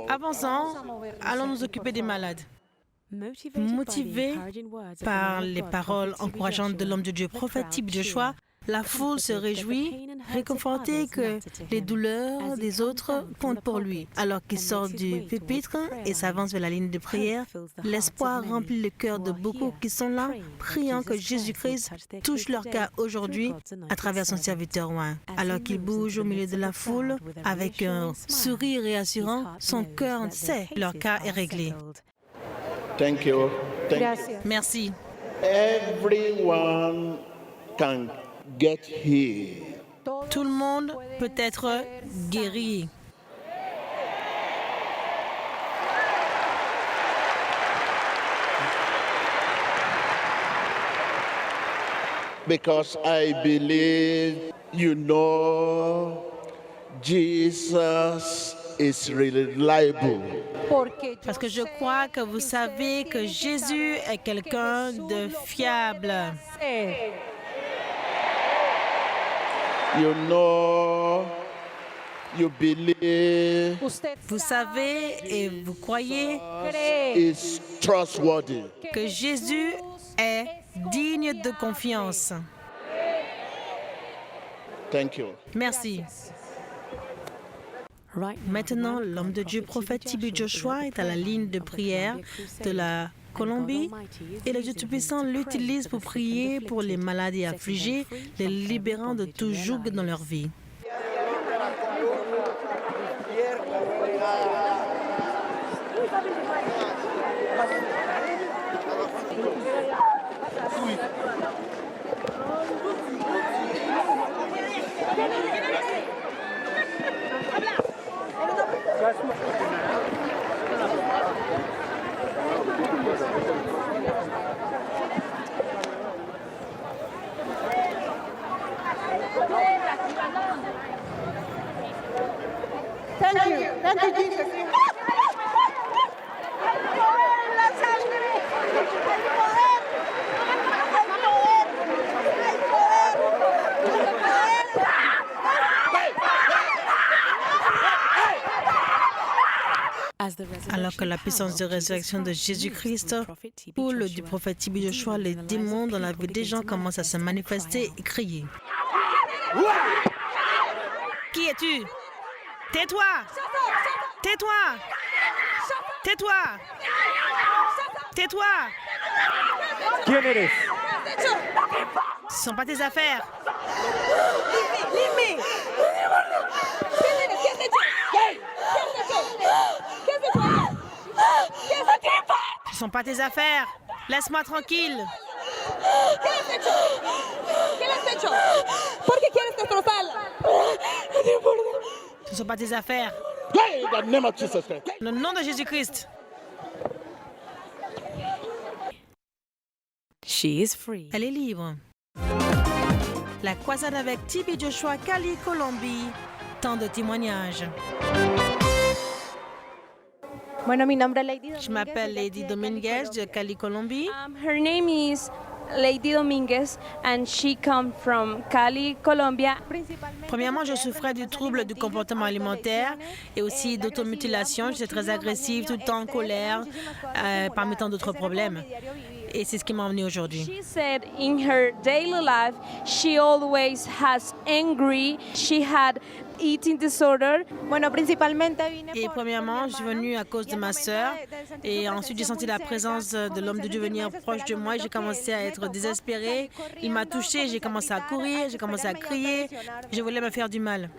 Avançons, allons nous occuper des malades. Motivé par les paroles encourageantes de l'homme de Dieu, prophète type Joshua, la foule se réjouit, réconfortée que les douleurs des autres comptent pour lui. Alors qu'il sort du pupitre et s'avance vers la ligne de prière, l'espoir remplit le cœur de beaucoup qui sont là, priant que Jésus-Christ touche leur cas aujourd'hui à travers son serviteur oint. Alors qu'il bouge au milieu de la foule, avec un sourire réassurant, son cœur sait leur cas est réglé. Thank you. Merci. Everyone can get healed. Tout le monde peut être guéri. Because I believe you know Jesus is reliable. Parce que je crois que vous savez que Jésus est quelqu'un de fiable. You know, you believe Vous savez et vous croyez is trustworthy. que Jésus est digne de confiance. Thank you. Merci. Maintenant, l'homme de Dieu, prophète Tibi Joshua, est à la ligne de prière de la Colombie et le Dieu Tout-Puissant l'utilise pour prier pour les malades et affligés, les libérant de tout joug dans leur vie. Thank you, Jesus. Alors que la puissance de résurrection de Jésus-Christ coule du prophète Tibi Joshua, les démons dans la vie des gens commencent à se manifester et crier. Qui es-tu? Tais-toi! Tais-toi! Tais-toi! Tais-toi! ¿Quién eres? Ce ne sont pas tes affaires. Ce ne sont pas tes affaires. Laisse-moi tranquille. Ce ne sont pas tes affaires. In the name of Jesus Christ. Le nom de Jésus-Christ. Elle est libre. La croisade avec Tibi Joshua, Cali, Colombie. Tant de témoignages. Je m'appelle Lady Dominguez de Cali, Colombie. Her name is Lady Dominguez and she comes from Cali, Colombia. Premièrement, je souffrais du trouble du comportement alimentaire et aussi d'automutilation. J'étais très agressive, tout le temps en colère, parmi tant d'autres problèmes. Et c'est ce qui m'a emmenée aujourd'hui. She said in her daily life, she always has angry. She had eating disorder. Et premièrement, je suis venue à cause de ma sœur. Et ensuite, j'ai senti la présence de l'homme de Dieu venir proche de moi. J'ai commencé à être désespérée. Il m'a touchée. J'ai commencé à courir. J'ai commencé à crier. Je voulais me faire du mal.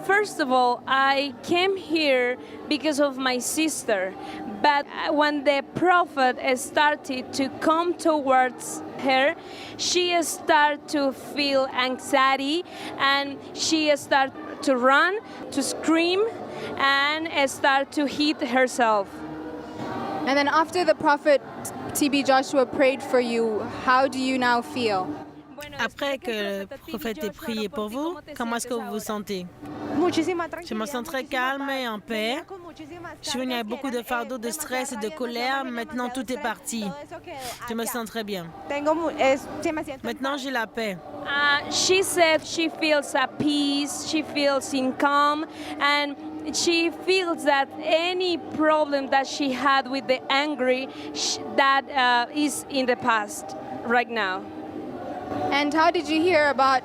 First of all, I came here because of my sister. But when the prophet started to come towards her, she started to feel anxiety and she started to run, to scream, and start to hit herself. And then after the prophet T.B. Joshua prayed for you, how do you now feel? Après que le prophète ait prié pour vous, comment est-ce que vous vous sentez? Je me sens très calme et en paix. Je suis venue avec beaucoup de fardeaux, de stress et de colère. Maintenant, tout est parti. Je me sens très bien. Maintenant, j'ai la paix. She said she feels at peace, she feels in calm, and she feels that any problem that she had with the angry, that is in the past right now. And how did you hear about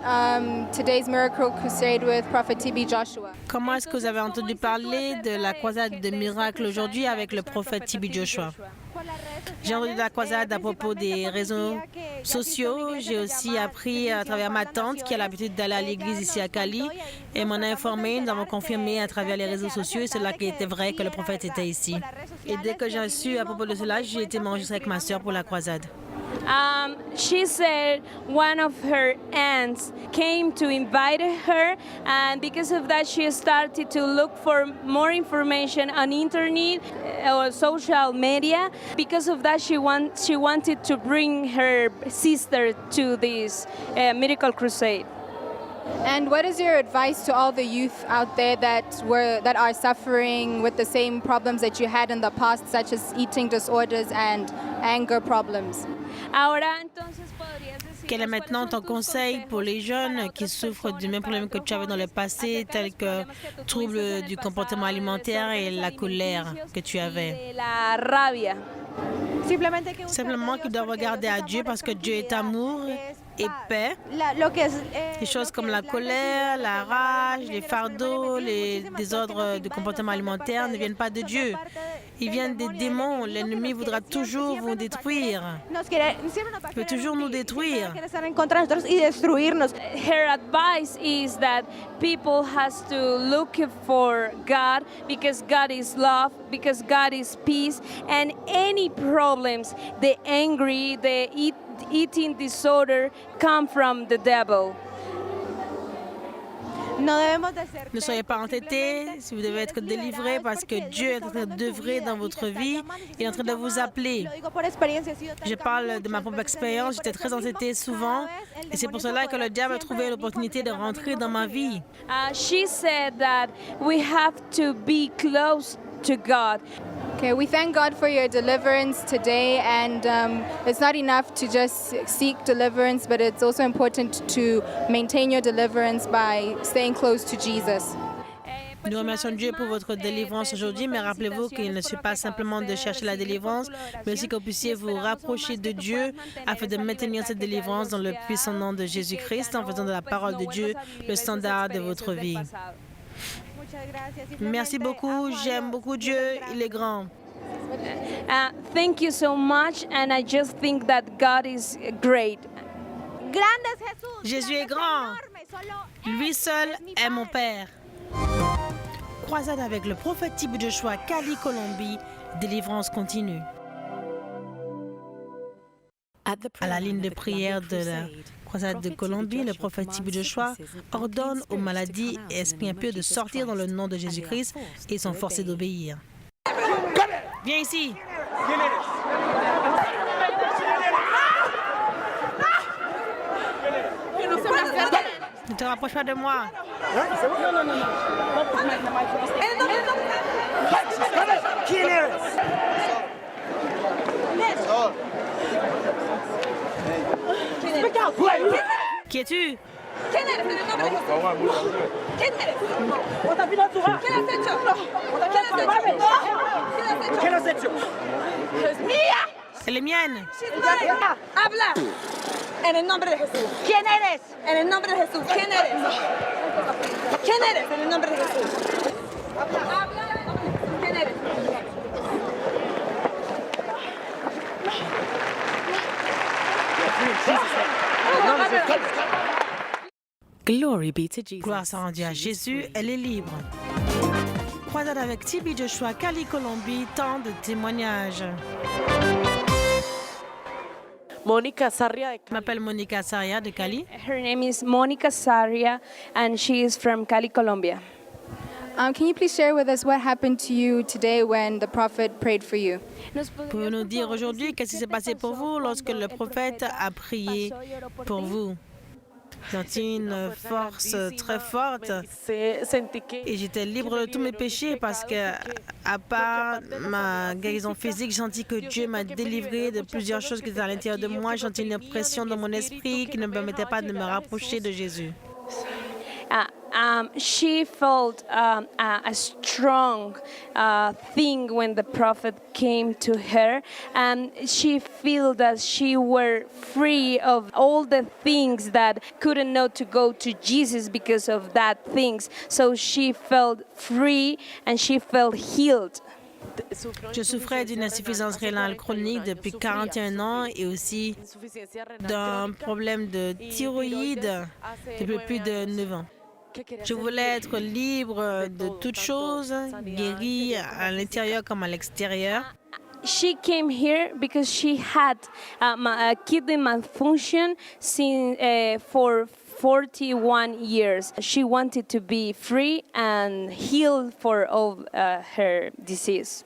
today's Miracle Crusade with Prophet TB Joshua? Comment est-ce que vous avez entendu parler de la croisade de miracles aujourd'hui avec le prophète TB Joshua? J'ai entendu de la croisade à propos des réseaux sociaux. J'ai aussi appris à travers ma tante qui a l'habitude d'aller à l'église ici à Cali et m'en a informé. Nous avons confirmé à travers les réseaux sociaux et cela qui était vrai que le prophète était ici. Et dès que j'ai su à propos de cela, j'ai été m'enregistrer avec ma sœur pour la croisade. She said one of her aunts came to invite her, and because of that she started to look for more information on internet or social media. Because of that she wanted to bring her sister to this Miracle Crusade. And what is your advice to all the youth out there that are suffering with the same problems that you had in the past, such as eating disorders and anger problems? Quel est maintenant ton conseil pour les jeunes qui souffrent du même problème que tu avais dans le passé, tels que troubles du comportement alimentaire et la colère que tu avais? Simplement qu'ils doivent regarder à Dieu parce que Dieu est amour et paix. Des choses comme la colère, la rage, les fardeaux, les désordres de comportement alimentaire ne viennent pas de Dieu. Ils viennent des démons. L'ennemi voudra toujours vous détruire. Il veut toujours nous détruire. Her advice is that people has to look for God because God is love, because God is peace, and any problems, the angry, the eating disorder come from the devil. Ne soyez pas entêtés si vous devez être délivrés parce que Dieu est en train d'œuvrer dans votre vie. Il est en train de vous appeler. Je parle de ma propre expérience. J'étais très entêtée souvent et c'est pour cela que le diable a trouvé l'opportunité de rentrer dans ma vie. She said that we have to be close to God. Okay, we thank God for your deliverance today, and it's not enough to just seek deliverance, but it's also important to maintain your deliverance by staying close to Jesus. Nous remercions Dieu pour votre délivrance aujourd'hui, mais rappelez-vous qu'il ne suffit pas simplement de chercher la délivrance, mais aussi que vous puissiez vous rapprocher de Dieu afin de maintenir cette délivrance dans le puissant nom de Jésus-Christ en faisant de la parole de Dieu le standard de votre vie. Merci beaucoup, j'aime beaucoup Dieu, il est grand. Thank you so much, and I just think that God is great. Jésus est grand, lui seul est mon Père. Croisade avec le prophète TB Joshua, Cali, Colombie, délivrance continue. À la ligne de prière de la croisade de Colombie, le prophète TB Joshua ordonne aux maladies et esprits impurs de sortir dans le nom de Jésus-Christ et ils sont forcés d'obéir. Viens ici. Ne te rapproche pas de moi. Qui es-tu? Elle est mienne. Habla. En el nombre de Jesús. ¿Quién eres? En el nombre de Jesús. ¿Quién eres? ¿Quién eres? En el nombre de Jesús. Habla. ¿Quién eres? Glory be to Jesus. Gloire soit rendue à Jésus, elle est libre. Croisade avec TB Joshua, Cali, Colombie, tant de témoignages. Je m'appelle Monica Saria de Cali. Her name is Monica Saria, and she is from Cali, Colombia. Can you please share with us what happened to you today when the prophet prayed for you? Pouvez-vous nous dire aujourd'hui qu'est-ce qui s'est passé pour vous lorsque le prophète a prié pour vous? J'ai senti une force très forte et j'étais libre de tous mes péchés parce que, à part ma guérison physique, j'ai senti que Dieu m'a délivré de plusieurs choses qui étaient à l'intérieur de moi. J'ai senti une oppression dans mon esprit qui ne me permettait pas de me rapprocher de Jésus. she felt a strong thing when the prophet came to her, and she felt that she were free of all the things that couldn't know to go to Jesus because of that things. So she felt free and she felt healed. Je souffrais d'une insuffisance rénale chronique depuis 41 ans et aussi d'un problème de thyroïde depuis plus de 9 ans. Je voulais être libre de toutes choses, guérie à l'intérieur comme à l'extérieur. She came here because she had a kidney malfunction for 41 years. She wanted to be free and healed for all her disease.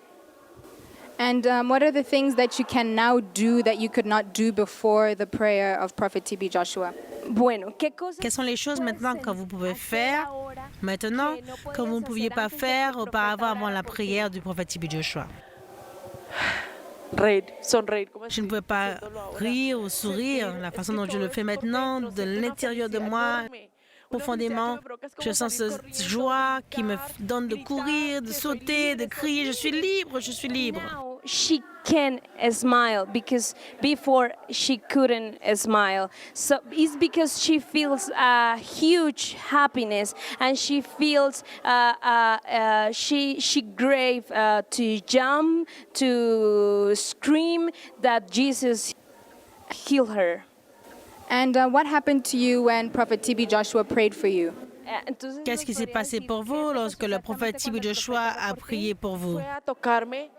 And what are the things that you can now do that you could not do before the prayer of Prophet TB Joshua? Bueno, Quelles sont les choses maintenant que vous pouvez faire maintenant que vous ne pouviez pas faire auparavant avant la prière du prophète TB Joshua? Je ne pouvais pas rire ou sourire la façon dont je le fais maintenant, de l'intérieur de moi, profondément. Je sens cette joie qui me donne de courir, de sauter, de crier. Je suis libre, je suis libre. now she can smile because before she couldn't smile. So it's because she feels a huge happiness and she feels she crave to jump, to scream that Jesus healed her. And what happened to you when Prophet TB Joshua prayed for you? Qu'est-ce qui s'est passé pour vous lorsque le prophète TB Joshua a prié pour vous?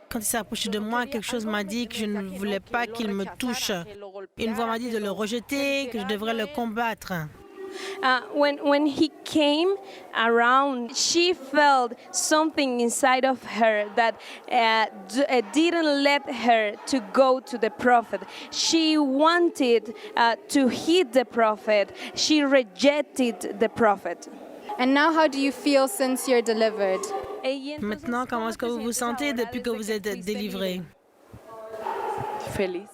Quand il s'est approché de moi, quelque chose m'a dit que je ne voulais pas qu'il me touche. Une voix m'a dit de le rejeter, que je devrais le combattre. When he came around, she felt something inside of her that didn't let her to go to the prophet. She wanted to hit the prophet. She rejected the prophet. And now how do you feel since you're delivered? Maintenant, comment est-ce que vous vous sentez depuis que vous êtes délivré?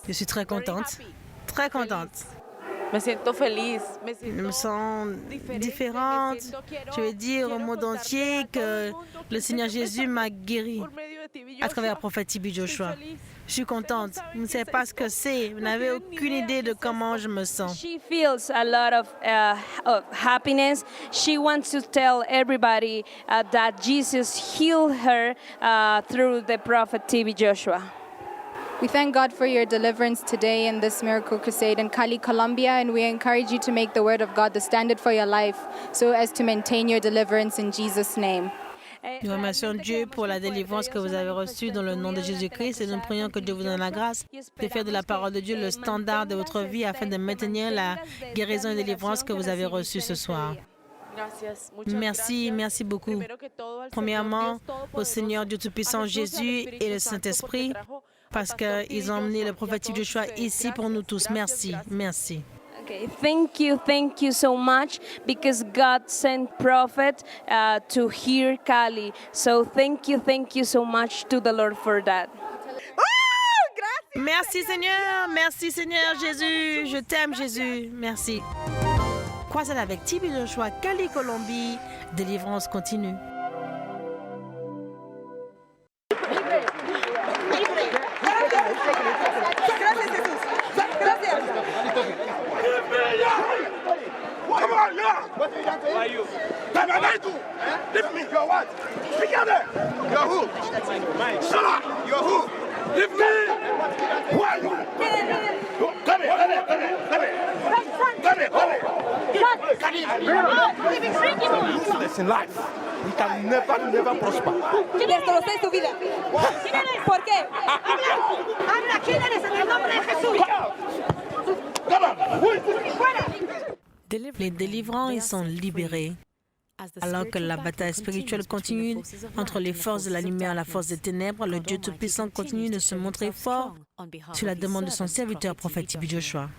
Je suis très contente. Très contente. Je me sens différente. Je vais dire au monde entier que le Seigneur Jésus m'a guéri à travers le prophète TB Joshua. Je suis contente. Vous ne savez pas ce que c'est. Vous n'avez aucune idée de comment je me sens. She feels a lot of happiness. She wants to tell everybody that Jesus healed her through the prophet TB Joshua. We thank God for your deliverance today in this miracle crusade in Cali, Colombia, and we encourage you to make the word of God the standard for your life so as to maintain your deliverance in Jesus' name. Nous remercions Dieu pour la délivrance que vous avez reçue dans le nom de Jésus-Christ et nous prions que Dieu vous donne la grâce de faire de la parole de Dieu le standard de votre vie afin de maintenir la guérison et délivrance que vous avez reçue ce soir. Merci, merci beaucoup. Premièrement, au Seigneur Dieu Tout-Puissant Jésus et le Saint-Esprit, parce qu'ils ont emmené le prophète TB Joshua ici pour nous tous. Merci, merci. Okay, thank you so much because God sent prophet to hear Cali. So thank you so much to the Lord for that. Merci Seigneur Jésus, je t'aime Jésus, merci. Croisade avec TB Joshua, Cali, Colombie, délivrance continue. Come on, yeah. What are you doing? Who are you? Leave me. You're what? Speak out there. You're who? Shut up. You're who? Leave me. Who are you? Come here. This in life, we can never prosper. Destrocé su vida. ¿Por qué? Habla, ¿quién eres en el nombre de Jesús? Come on. Who is this? Les délivrants, ils sont libérés. Alors que la bataille spirituelle continue entre les forces de la lumière et la force des ténèbres, le Dieu Tout-Puissant continue de se montrer fort sur la demande de son serviteur, prophète TB Joshua.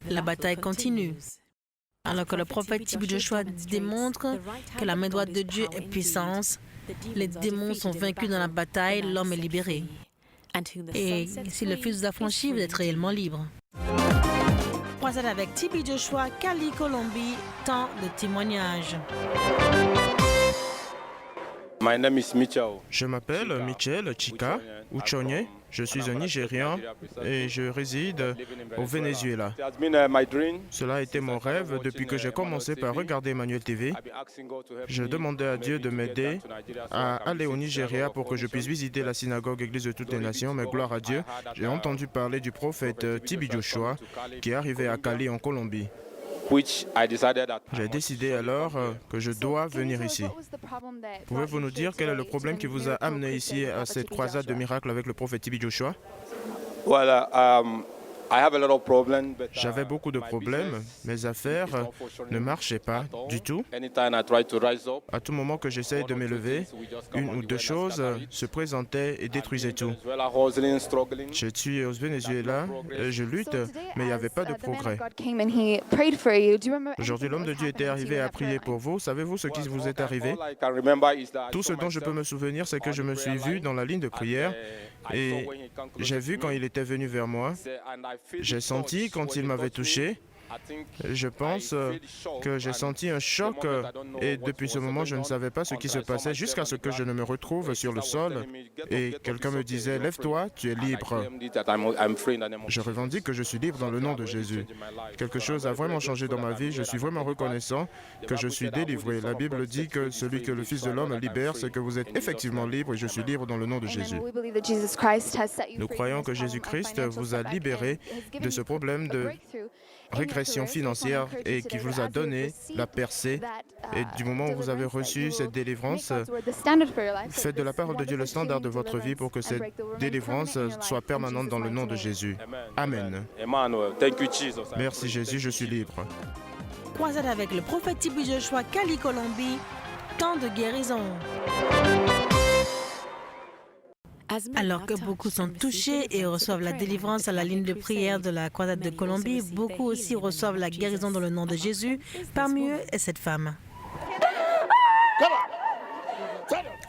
La bataille continue. Alors que le prophète Tibi Joshua démontre que la main droite de Dieu est puissance, les démons sont vaincus dans la bataille, l'homme est libéré. Et si le fils vous a franchi, vous êtes réellement libre. Croisade avec Tibi Joshua, Cali, Colombie, temps de témoignage. Je m'appelle Michel Chika Uchonye. Je suis un Nigérian et je réside au Venezuela. Cela a été mon rêve depuis que j'ai commencé par regarder Emmanuel TV. Je demandais à Dieu de m'aider à aller au Nigeria pour que je puisse visiter la synagogue Église de toutes les nations. Mais gloire à Dieu, j'ai entendu parler du prophète Tibi Joshua qui est arrivé à Cali en Colombie. J'ai décidé alors que je dois venir ici. Pouvez-vous nous dire quel est le problème qui vous a amené ici à cette croisade de miracles avec le prophète Tibi Joshua? J'avais beaucoup de problèmes. Mes affaires ne marchaient pas du tout. À tout moment que j'essayais de m'élever, une ou deux choses se présentaient et détruisaient tout. Je suis au Venezuela, je lutte, mais il n'y avait pas de progrès. Aujourd'hui, l'homme de Dieu était arrivé et a prié pour vous. Savez-vous ce qui vous est arrivé? Tout ce dont je peux me souvenir, c'est que je me suis vu dans la ligne de prière et j'ai vu quand il était venu vers moi. J'ai senti quand il m'avait touché. Je pense que j'ai senti un choc et depuis ce moment, je ne savais pas ce qui se passait jusqu'à ce que je ne me retrouve sur le sol et quelqu'un me disait « Lève-toi, tu es libre ». Je revendique que je suis libre dans le nom de Jésus. Quelque chose a vraiment changé dans ma vie. Je suis vraiment reconnaissant que je suis délivré. La Bible dit que celui que le Fils de l'homme libère, c'est que vous êtes effectivement libre et je suis libre dans le nom de Jésus. Nous croyons que Jésus-Christ vous a libéré de ce problème de régression financière et qui vous a donné la percée. Et du moment où vous avez reçu cette délivrance, faites de la parole de Dieu le standard de votre vie pour que cette délivrance soit permanente dans le nom de Jésus. Amen. Merci Jésus, je suis libre. Croisade avec le prophète Tibi Joshua, Cali, Colombie, temps de guérison. Alors que beaucoup sont touchés et reçoivent la délivrance à la ligne de prière de la croisade de Colombie, beaucoup aussi reçoivent la guérison dans le nom de Jésus. Parmi eux est cette femme.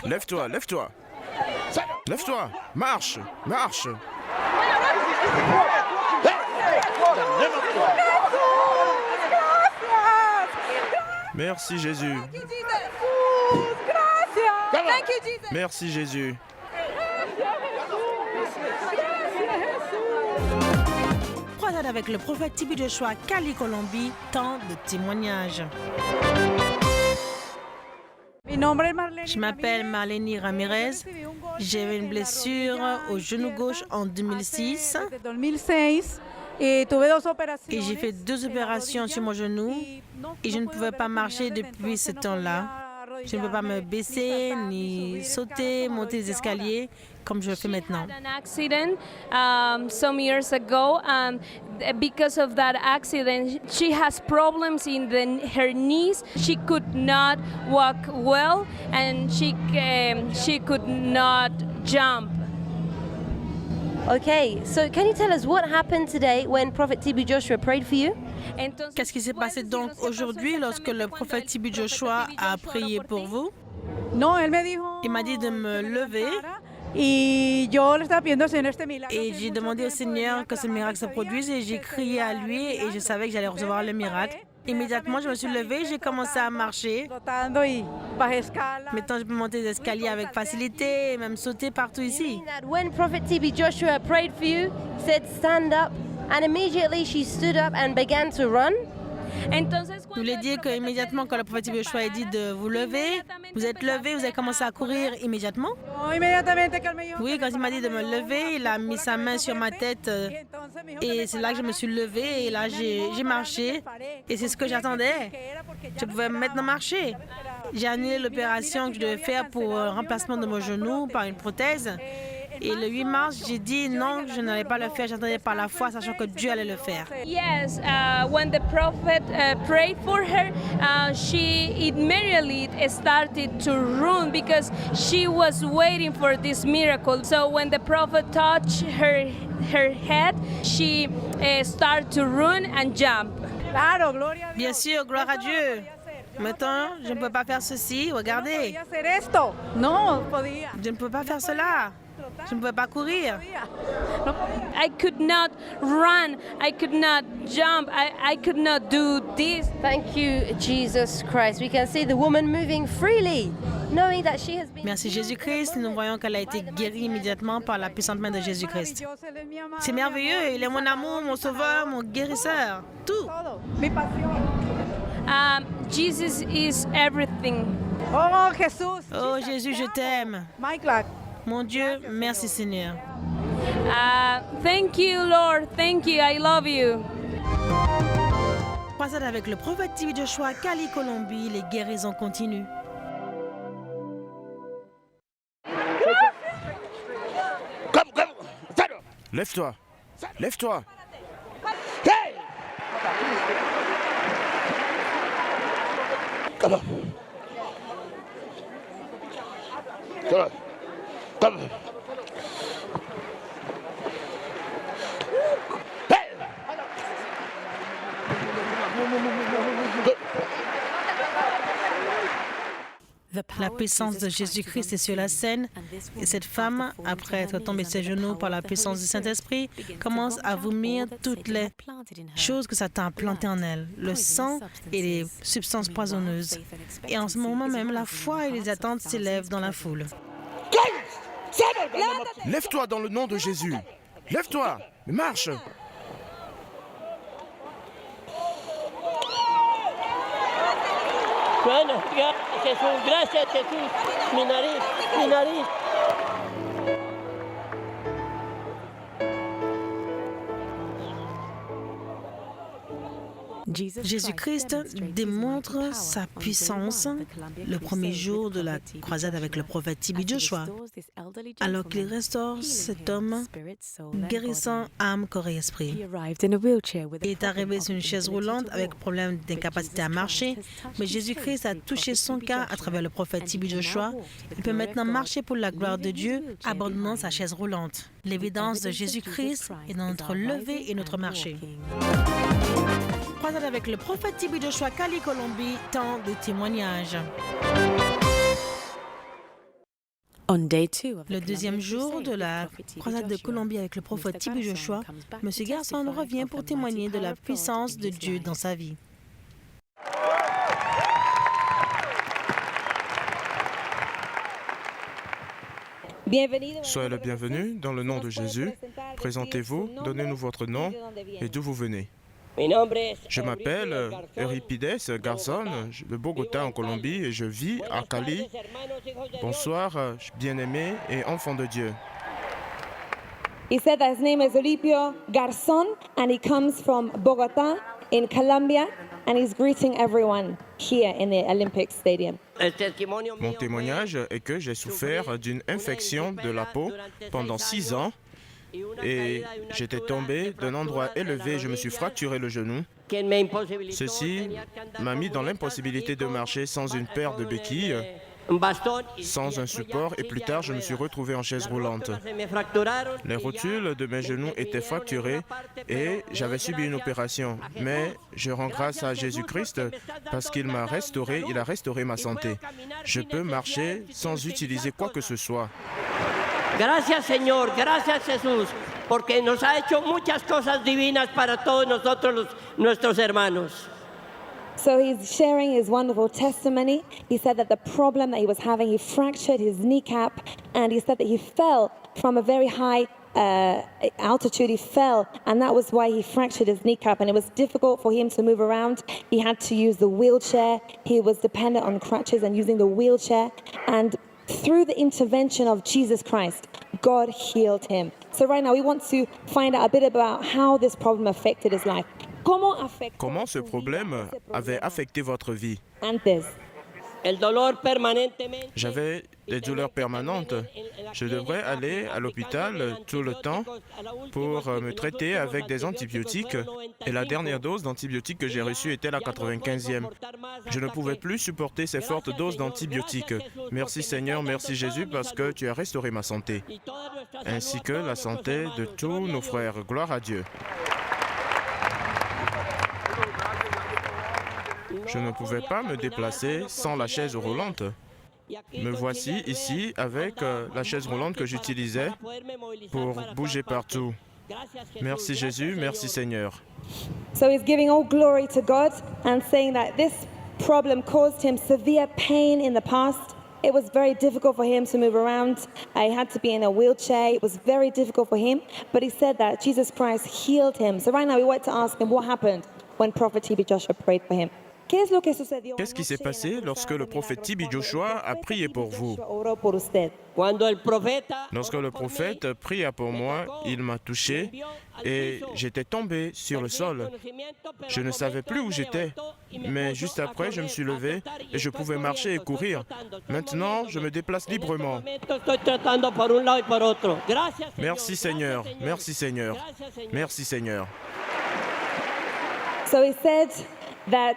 Lève-toi, lève-toi. Lève-toi, marche, marche. Merci Jésus. Merci Jésus. Croisade avec le prophète Tibi Joshua, Cali, Colombie, temps de témoignage. Je m'appelle Marlene Ramirez. J'ai eu une blessure au genou gauche en 2006. Et j'ai fait 2 opérations sur mon genou et je ne pouvais pas marcher depuis ce temps-là. Je ne peux pas me baisser, ni sauter, monter les escaliers comme je le fais maintenant. She had an accident some years ago, and because of that accident, she has problems in her knees. She could not walk well, and she could not jump. Okay, so can you tell us what happened today when Prophet Tibi Joshua prayed for you? Qu'est-ce qui s'est passé donc aujourd'hui lorsque le prophète Tibi Joshua a prié pour vous? Il m'a dit de me lever et j'ai demandé au Seigneur que ce miracle se produise et j'ai crié à lui et je savais que j'allais recevoir le miracle. Immédiatement, je me suis levée, j'ai commencé à marcher. Maintenant, je peux monter les escaliers avec facilité et même sauter partout ici. When Prophet Tibi Joshua prayed for you, said stand up, and immediately she stood up and began to run. Je voulais dire qu'immédiatement, quand le prophète Tibi Joshua a dit de vous lever, vous êtes levé, vous avez commencé à courir immédiatement. Oui, quand il m'a dit de me lever, il a mis sa main sur ma tête et c'est là que je me suis levée et là j'ai marché et c'est ce que j'attendais. Je pouvais maintenant marcher. J'ai annulé l'opération que je devais faire pour remplacement de mon genou par une prothèse. Et le 8 mars, j'ai dit non, je n'allais pas le faire. J'attendais par la foi, sachant que Dieu allait le faire. Yes, when the prophet prayed for her, she immediately started to run because she was waiting for this miracle. So when the prophet touched her head, she started to run and jump. Claro, gloria a Bien Dios. sûr, gloire à Dieu. Maintenant, je ne peux pas faire ceci. Regardez, Podía hacer esto. No podía. je ne peux pas faire cela. Je ne peux pas courir. I could not run, I could not jump, I could not do this. Thank you, Jesus Christ. We can see the woman moving freely, knowing that she has been. Merci Jésus-Christ. Nous voyons qu'elle a été guérie immédiatement par la puissante main de Jésus-Christ. Maravilloso, él es mi amado. C'est merveilleux. Il est mon amour, mon sauveur, mon guérisseur. Tout. Todo. Mi pasión. Jesus is everything. Oh, Jesús. Oh Jésus, je t'aime. Michael. Mon Dieu, merci Seigneur. Thank you, Lord. Thank you. I love you. Croisade avec le prophète TB Joshua, Cali, Colombie, les guérisons continuent. Come. Stand up. Lève-toi. Lève-toi. Hey! Come on. Come. Hey! La puissance de Jésus-Christ est sur la scène et cette femme, après être tombée de ses genoux par la puissance du Saint-Esprit, commence à vomir toutes les choses que Satan a plantées en elle, le sang et les substances poisonneuses. Et en ce moment même, la foi et les attentes s'élèvent dans la foule. Lève-toi dans le nom de Jésus. Lève-toi. Marche. Bueno, gracias Jesús, mi nariz. Jésus-Christ démontre sa puissance le premier jour de la croisade avec le prophète TB Joshua, alors qu'il restaure cet homme guérissant âme, corps et esprit. Il est arrivé sur une chaise roulante avec problème d'incapacité à marcher, mais Jésus-Christ a touché son cas à travers le prophète TB Joshua. Il peut maintenant marcher pour la gloire de Dieu, abandonnant sa chaise roulante. L'évidence de Jésus-Christ est dans notre levée et notre marché. Croisade avec le prophète TB Joshua, Cali, Colombie, temps de témoignage. Le deuxième jour de la croisade de Colombie avec le prophète TB Joshua, M. Garson revient pour témoigner de la puissance de Dieu dans sa vie. Soyez le bienvenu dans le nom de Jésus. Présentez-vous, donnez-nous votre nom et d'où vous venez. Je m'appelle Euripides Garzón de Bogota en Colombie et je vis à Cali. Bonsoir, bien-aimé et enfant de Dieu. He said that his name is Olipio Garzón and he comes from Bogota in Colombia and he's greeting everyone here in the Olympic Stadium. Mon témoignage est que j'ai souffert d'une infection de la peau pendant 6 ans. Et j'étais tombé d'un endroit élevé, je me suis fracturé le genou. Ceci m'a mis dans l'impossibilité de marcher sans une paire de béquilles, sans un support, et plus tard je me suis retrouvé en chaise roulante. Les rotules de mes genoux étaient fracturées et j'avais subi une opération. Mais je rends grâce à Jésus-Christ parce qu'il m'a restauré, il a restauré ma santé. Je peux marcher sans utiliser quoi que ce soit. Gracias Señor, gracias Jesús, porque nos ha hecho muchas cosas divinas para todos nosotros, nuestros hermanos. So he's sharing his wonderful testimony. He said that the problem that he was having, he fractured his kneecap, and he said that he fell from a very high altitude. He fell, and that was why he fractured his kneecap, and it was difficult for him to move around. He had to use the wheelchair. He was dependent on crutches and using the wheelchair, and through the intervention of Jesus Christ, God healed him. So right now we want to find out a bit about how this problem affected his life. Comment ce problème avait affecté votre vie? J'avais des douleurs permanentes. Je devrais aller à l'hôpital tout le temps pour me traiter avec des antibiotiques. Et la dernière dose d'antibiotiques que j'ai reçue était la 95e. Je ne pouvais plus supporter ces fortes doses d'antibiotiques. Merci Seigneur, merci Jésus parce que tu as restauré ma santé, ainsi que la santé de tous nos frères. Gloire à Dieu. Je ne pouvais pas me déplacer sans la chaise roulante. Me voici ici avec la chaise roulante que j'utilisais pour bouger partout. Merci Jésus, merci Seigneur. So he's giving all glory to God and saying that this problem caused him severe pain in the past. It was very difficult for him to move around. He had to be in a wheelchair. It was very difficult for him. But he said that Jesus Christ healed him. So right now we want to ask him what happened when Prophet TB Joshua prayed for him. Qu'est-ce qui s'est passé lorsque le prophète TB Joshua a prié pour vous? Lorsque le prophète pria pour moi, il m'a touché et j'étais tombé sur le sol. Je ne savais plus où j'étais, mais juste après, je me suis levé et je pouvais marcher et courir. Maintenant, je me déplace librement. Merci Seigneur, merci Seigneur, merci Seigneur. So he said that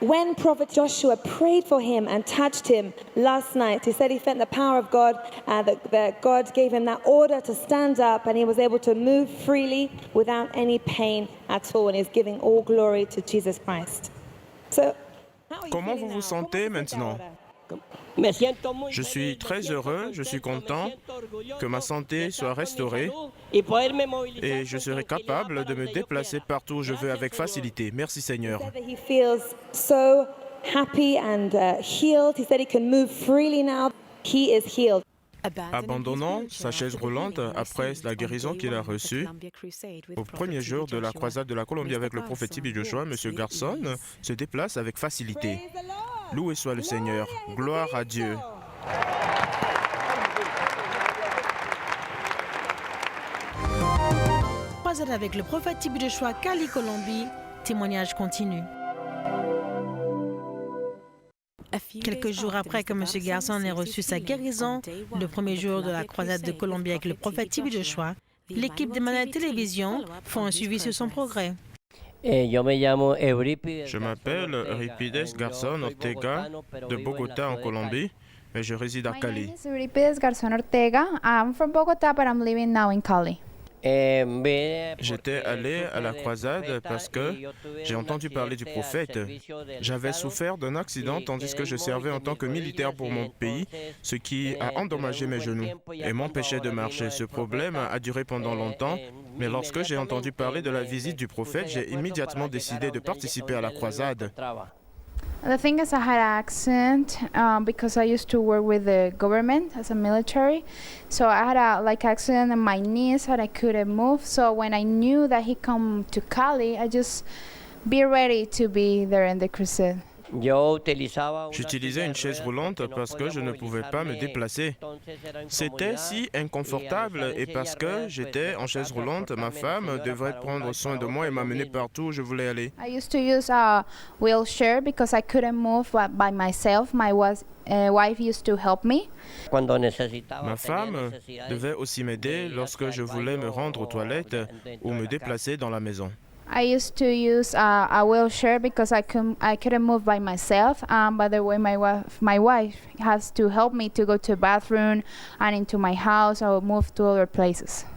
when Prophet Joshua prayed for him and touched him last night, he said he felt the power of God, that God gave him that order to stand up and he was able to move freely without any pain at all, and he's giving all glory to Jesus Christ. So, comment vous vous sentez maintenant? Je suis très heureux, je suis content que ma santé soit restaurée et je serai capable de me déplacer partout où je veux avec facilité. Merci Seigneur. He feels so happy and healed. He said he can move freely now. He is healed. Abandonnant sa chaise roulante après la guérison qu'il a reçue, au premier jour de la croisade de la Colombie avec le prophète TB Joshua, M. Garson se déplace avec facilité. Loué soit le Seigneur. Gloire à Dieu. Croisade avec le prophète TB Joshua, Cali, Colombie. Témoignage continu. Quelques jours après que M. Garson ait reçu sa guérison, le premier jour de la croisade de Colombie avec le prophète TB Joshua, l'équipe d'Emmanuel Télévision font un suivi sur son progrès. Je m'appelle Euripides Garson Ortega de Bogota en Colombie, mais je réside à Cali. My name is Euripides Garzón Ortega. I'm from Bogota, but I'm living now in Cali. J'étais allé à la croisade parce que j'ai entendu parler du prophète. J'avais souffert d'un accident tandis que je servais en tant que militaire pour mon pays, ce qui a endommagé mes genoux et m'empêchait de marcher. Ce problème a duré pendant longtemps, mais lorsque j'ai entendu parler de la visite du prophète, j'ai immédiatement décidé de participer à la croisade. The thing is, I had an accident because I used to work with the government as a military. So I had a accident in my knees and I couldn't move. So when I knew that he come to Cali, I just be ready to be there in the crusade. J'utilisais une chaise roulante parce que je ne pouvais pas me déplacer. C'était si inconfortable et parce que j'étais en chaise roulante, ma femme devrait prendre soin de moi et m'amener partout où je voulais aller. I used to use a wheelchair because I couldn't move by myself. My wife used to help me. Ma femme devait aussi m'aider lorsque je voulais me rendre aux toilettes ou me déplacer dans la maison. I used to use a wheelchair because I couldn't move by myself. By the way, my wife has to help me to go to the bathroom and into my house or move to other places.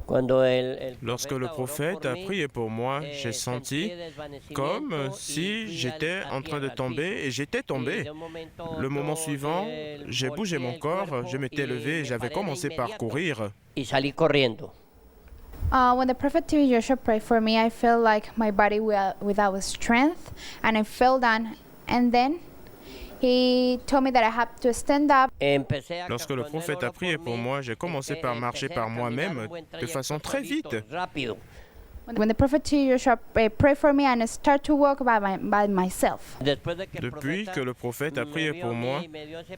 Lorsque le prophète a prié pour moi, j'ai senti comme si j'étais en train de tomber et j'étais tombé. Le moment suivant, j'ai bougé mon corps, je m'étais levé et j'avais commencé par courir. When the prophet TB Joshua prayed for me, I felt like my body without strength, and I fell down. And then he told me that I had to stand up. Lorsque le prophète a prié pour moi, j'ai commencé par marcher par moi-même de façon très vite. When the prophet TB Joshua prayed for me, and I started to walk by myself. Depuis que le prophète a prié pour moi,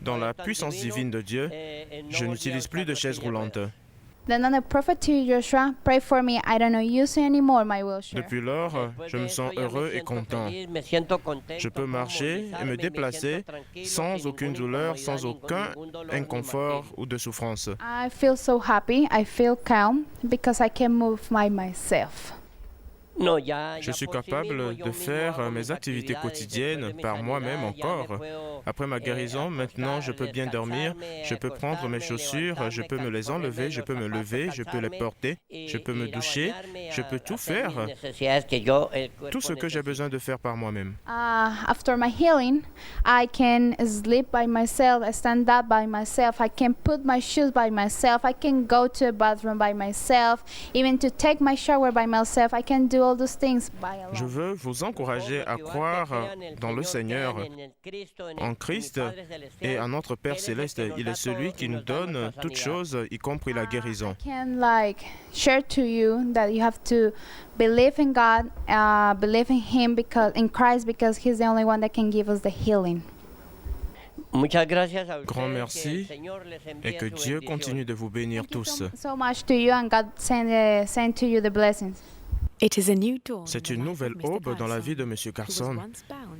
dans la puissance divine de Dieu, je n'utilise plus de chaise roulante. Then the prophet TB Joshua prayed for me. I don't use anymore my wheelchair. Depuis lors, je me sens heureux et content. Je peux marcher et me déplacer sans aucune douleur, sans aucun inconfort ou de souffrance. I feel so happy. I feel calm because I can move by myself. Je suis capable de faire mes activités quotidiennes par moi-même encore. Après ma guérison, maintenant je peux bien dormir, je peux prendre mes chaussures, je peux me les enlever, je peux me lever, je peux les porter, je peux me doucher, je peux tout faire. Tout ce que j'ai besoin de faire par moi-même. After my healing, I can sleep by myself, I stand up by myself, I can put my shoes by myself, I can go to a bathroom by myself, even to take my shower by myself, I can do all those things by alone. Je veux vous encourager à croire dans le Seigneur, en Christ et en notre Père Céleste. Il est celui qui nous donne toutes choses, y compris la guérison. I can share to you that you have to believe in God, believe in Him in Christ, because He's the only one that can give us the healing. Grand merci et que Dieu continue de vous bénir tous. So much to you, and God send to you the blessings. C'est une nouvelle aube dans la vie de M. Carson.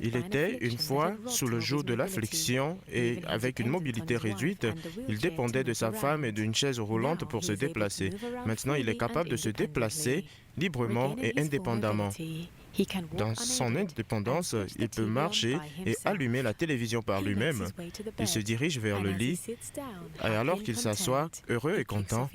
Il était une fois sous le joug de l'affliction et avec une mobilité réduite, il dépendait de sa femme et d'une chaise roulante pour se déplacer. Maintenant, il est capable de se déplacer librement et indépendamment. Dans son indépendance, il peut marcher et allumer la télévision par lui-même. Il se dirige vers le lit et alors qu'il s'assoit, heureux et content,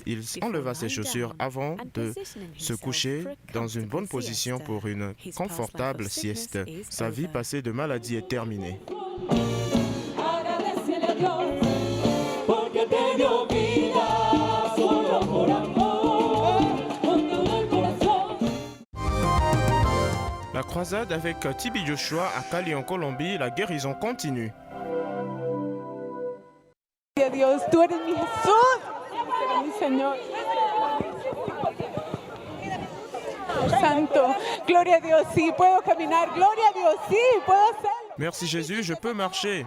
il enleva ses chaussures avant de se coucher dans une bonne position pour une confortable sieste. Sa vie passée de maladie est terminée. La croisade avec TB Joshua à Cali en Colombie, la guérison continue. Dios, tú eres mi Jesús, mi Señor. Santo, gloria a Dios, sí, puedo caminar, gloria a Dios, sí, puedo hacerlo. Merci Jésus, je peux marcher.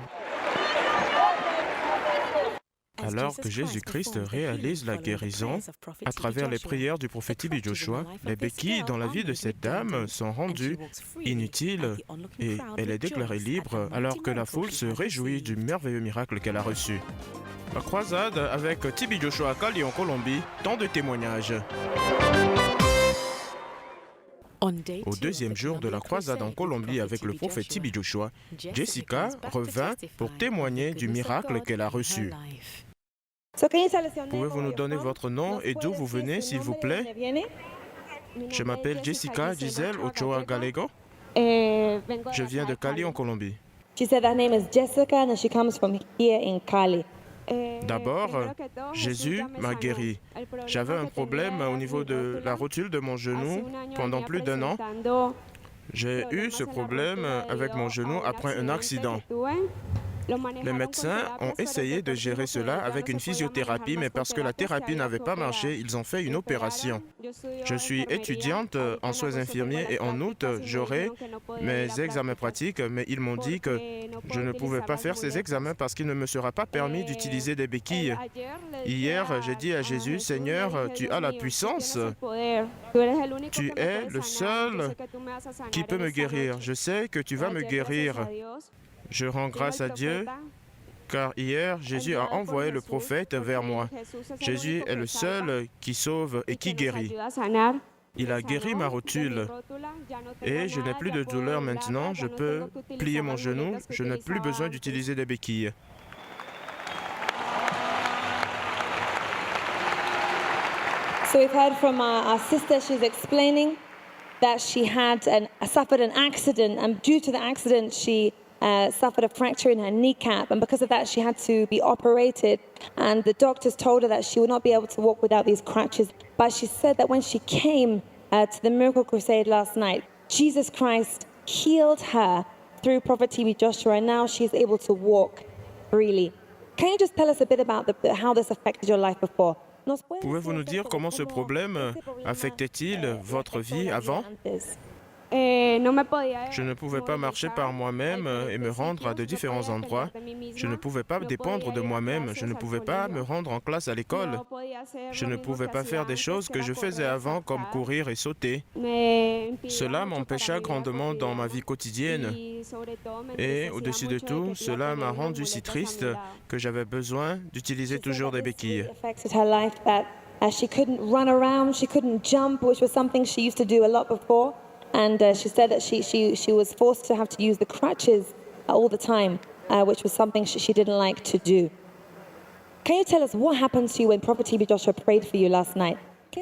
Alors que Jésus-Christ réalise la guérison à travers les prières du prophète TB Joshua, les béquilles dans la vie de cette dame sont rendues inutiles et elle est déclarée libre alors que la foule se réjouit du merveilleux miracle qu'elle a reçu. La croisade avec TB Joshua à Cali en Colombie, tant de témoignages. Au deuxième jour de la croisade en Colombie avec le prophète TB Joshua, Jessica revint pour témoigner du miracle qu'elle a reçu. Pouvez-vous nous donner votre nom et d'où vous venez, s'il vous plaît? Je m'appelle Jessica Giselle Ochoa Galego. Je viens de Cali en Colombie. D'abord, Jésus m'a guéri. J'avais un problème au niveau de la rotule de mon genou pendant plus d'1 an. J'ai eu ce problème avec mon genou après un accident. Les médecins ont essayé de gérer cela avec une physiothérapie, mais parce que la thérapie n'avait pas marché, ils ont fait une opération. Je suis étudiante en soins infirmiers et en août, j'aurai mes examens pratiques, mais ils m'ont dit que je ne pouvais pas faire ces examens parce qu'il ne me sera pas permis d'utiliser des béquilles. Hier, j'ai dit à Jésus, Seigneur, tu as la puissance. Tu es le seul qui peut me guérir. Je sais que tu vas me guérir. Je rends grâce à Dieu, car hier, Jésus a envoyé le prophète vers moi. Jésus est le seul qui sauve et qui guérit. Il a guéri ma rotule et je n'ai plus de douleur maintenant. Je peux plier mon genou. Je n'ai plus besoin d'utiliser des béquilles. So we've heard from our sister. She's explaining that she had suffered an accident, and due to the accident, she suffered a fracture in her kneecap, and because of that she had to be operated, and the doctors told her that she would not be able to walk without these crutches. But she said that when she came to the Miracle Crusade last night, Jesus Christ healed her through Prophet TB Joshua, and now she's able to walk freely. Can you just tell us a bit about how this affected your life before? Pouvez-vous nous dire comment ce problème affectait-il votre vie avant? Je ne pouvais pas marcher par moi-même et me rendre à de différents endroits. Je ne pouvais pas dépendre de moi-même. Je ne pouvais pas me rendre en classe à l'école. Je ne pouvais pas faire des choses que je faisais avant, comme courir et sauter. Cela m'empêcha grandement dans ma vie quotidienne. Et au-dessus de tout, cela m'a rendu si triste que j'avais besoin d'utiliser toujours des béquilles. She couldn't run around, she couldn't jump, which was something she used to do a lot before. And she said that she was forced to have to use the crutches all the time, which was something she didn't like to do. Can you tell us what happened to you when Prophet TB Joshua prayed for you last night?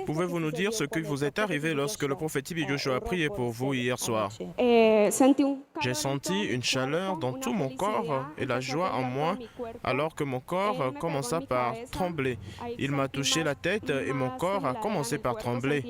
Pouvez-vous nous dire ce qui vous est arrivé lorsque le prophète TB Joshua a prié pour vous hier soir? J'ai senti une chaleur dans tout mon corps et la joie en moi alors que mon corps commença par trembler. Il m'a touché la tête et mon corps a commencé par trembler.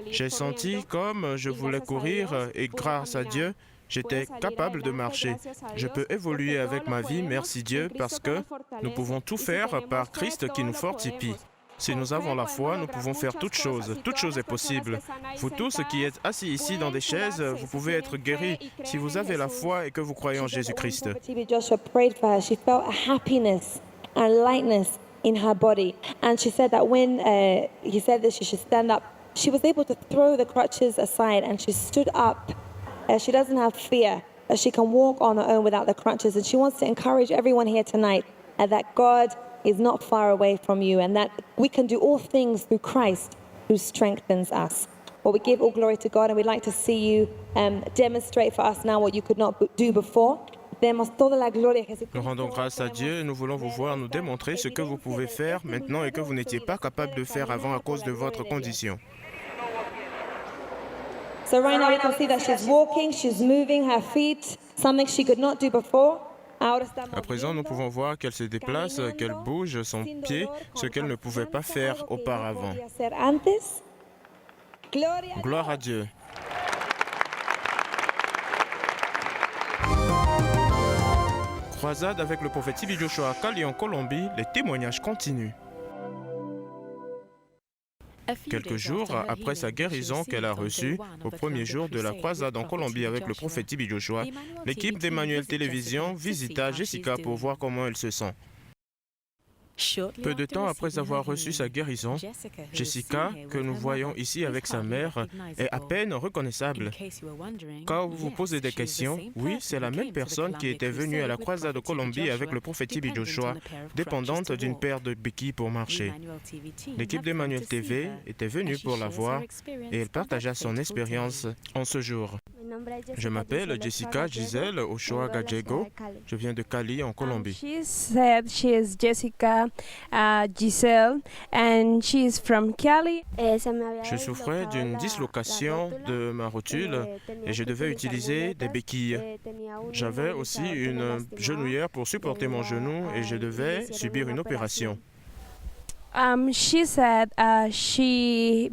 J'ai senti comme je voulais courir et grâce à Dieu, j'étais capable de marcher. Je peux évoluer avec ma vie, merci Dieu, parce que nous pouvons tout faire par Christ qui nous fortifie. Si nous avons la foi, nous pouvons faire toutes choses. Toute chose est possible. Vous tous qui êtes assis ici dans des chaises, vous pouvez être guéris si vous avez la foi et que vous croyez en Jésus-Christ. Joshua prayed for her. She felt a happiness and lightness in her body. And she said that when he said that she should stand up, she was able to throw the crutches aside and she stood up. She doesn't have fear. She can walk on her own without the crutches. And she wants to encourage everyone here tonight that God is not far away from you and that we can do all things through Christ who strengthens us. Well, we give all glory to God and we'd like to see you demonstrate for us now what you could not do before. Demos toda la gloria a Jesucristo. Nous rendons grâce à Dieu et nous voulons vous voir nous démontrer ce que vous pouvez faire maintenant et que vous n'étiez pas capable de faire avant à cause de votre condition. So right now we can see that she's walking, she's moving her feet, something she could not do before. À présent, nous pouvons voir qu'elle se déplace, qu'elle bouge son pied, ce qu'elle ne pouvait pas faire auparavant. Gloire à Dieu. Croisade avec le prophète TB Joshua à Cali en Colombie, les témoignages continuent. Quelques jours après sa guérison qu'elle a reçue, au premier jour de la croisade en Colombie avec le prophète TB Joshua, l'équipe d'Emmanuel Télévision visita Jessica pour voir comment elle se sent. Peu de temps après avoir reçu sa guérison, Jessica, que nous voyons ici avec sa mère, est à peine reconnaissable. Quand vous vous posez des questions, oui, c'est la même personne qui était venue à la croisade de Colombie avec le prophète TB Joshua, dépendante d'une paire de béquilles pour marcher. L'équipe d'Emmanuel TV était venue pour la voir et elle partagea son expérience en ce jour. Je m'appelle Jessica Giselle Ochoa Gallego. Je viens de Cali, en Colombie. She said she is Jessica Giselle and she is from Cali. Je souffrais d'une dislocation de ma rotule et je devais utiliser des béquilles. J'avais aussi une genouillère pour supporter mon genou et je devais subir une opération. She said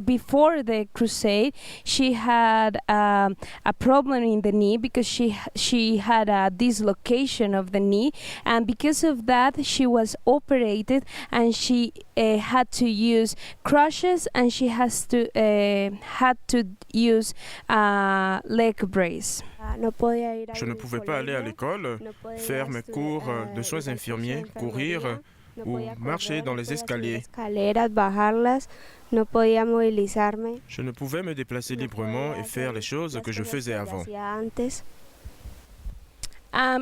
before the crusade she had a problem in the knee because she had a dislocation of the knee, and because of that she was operated and she had to use crutches and she had to use leg brace. Je ne pouvais pas aller à l'école, faire mes cours de soins infirmiers, courir ou marcher dans les escaliers. Je ne pouvais me déplacer librement et faire les choses que je faisais avant.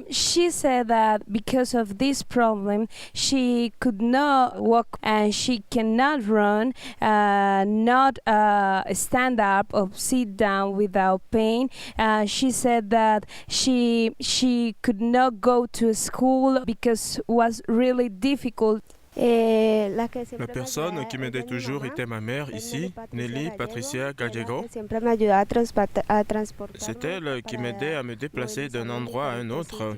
She said that because of this problem, she could not walk and she cannot run, not stand up or sit down without pain. She said that she could not go to school because it was really difficult. La personne qui m'aidait toujours était ma mère ici, Nelly Patricia Gallego. C'est elle qui m'aidait à me déplacer d'un endroit à un autre.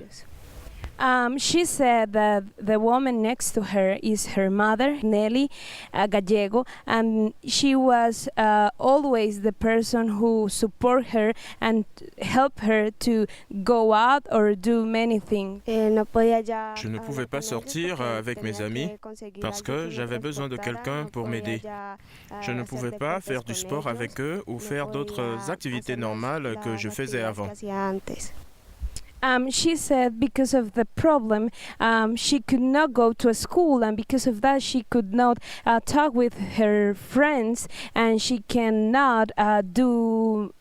She said that the woman next to her is her mother, Nelly Gallego, and she was always the person who support her and help her to go out or do many things. Je ne pouvais pas sortir avec mes amis parce que j'avais besoin de quelqu'un pour m'aider. Je ne pouvais pas faire du sport avec eux ou faire d'autres activités normales que je faisais avant. She said because of the problem, she could not go to a school, and because of that, she could not talk with her friends, and she cannot do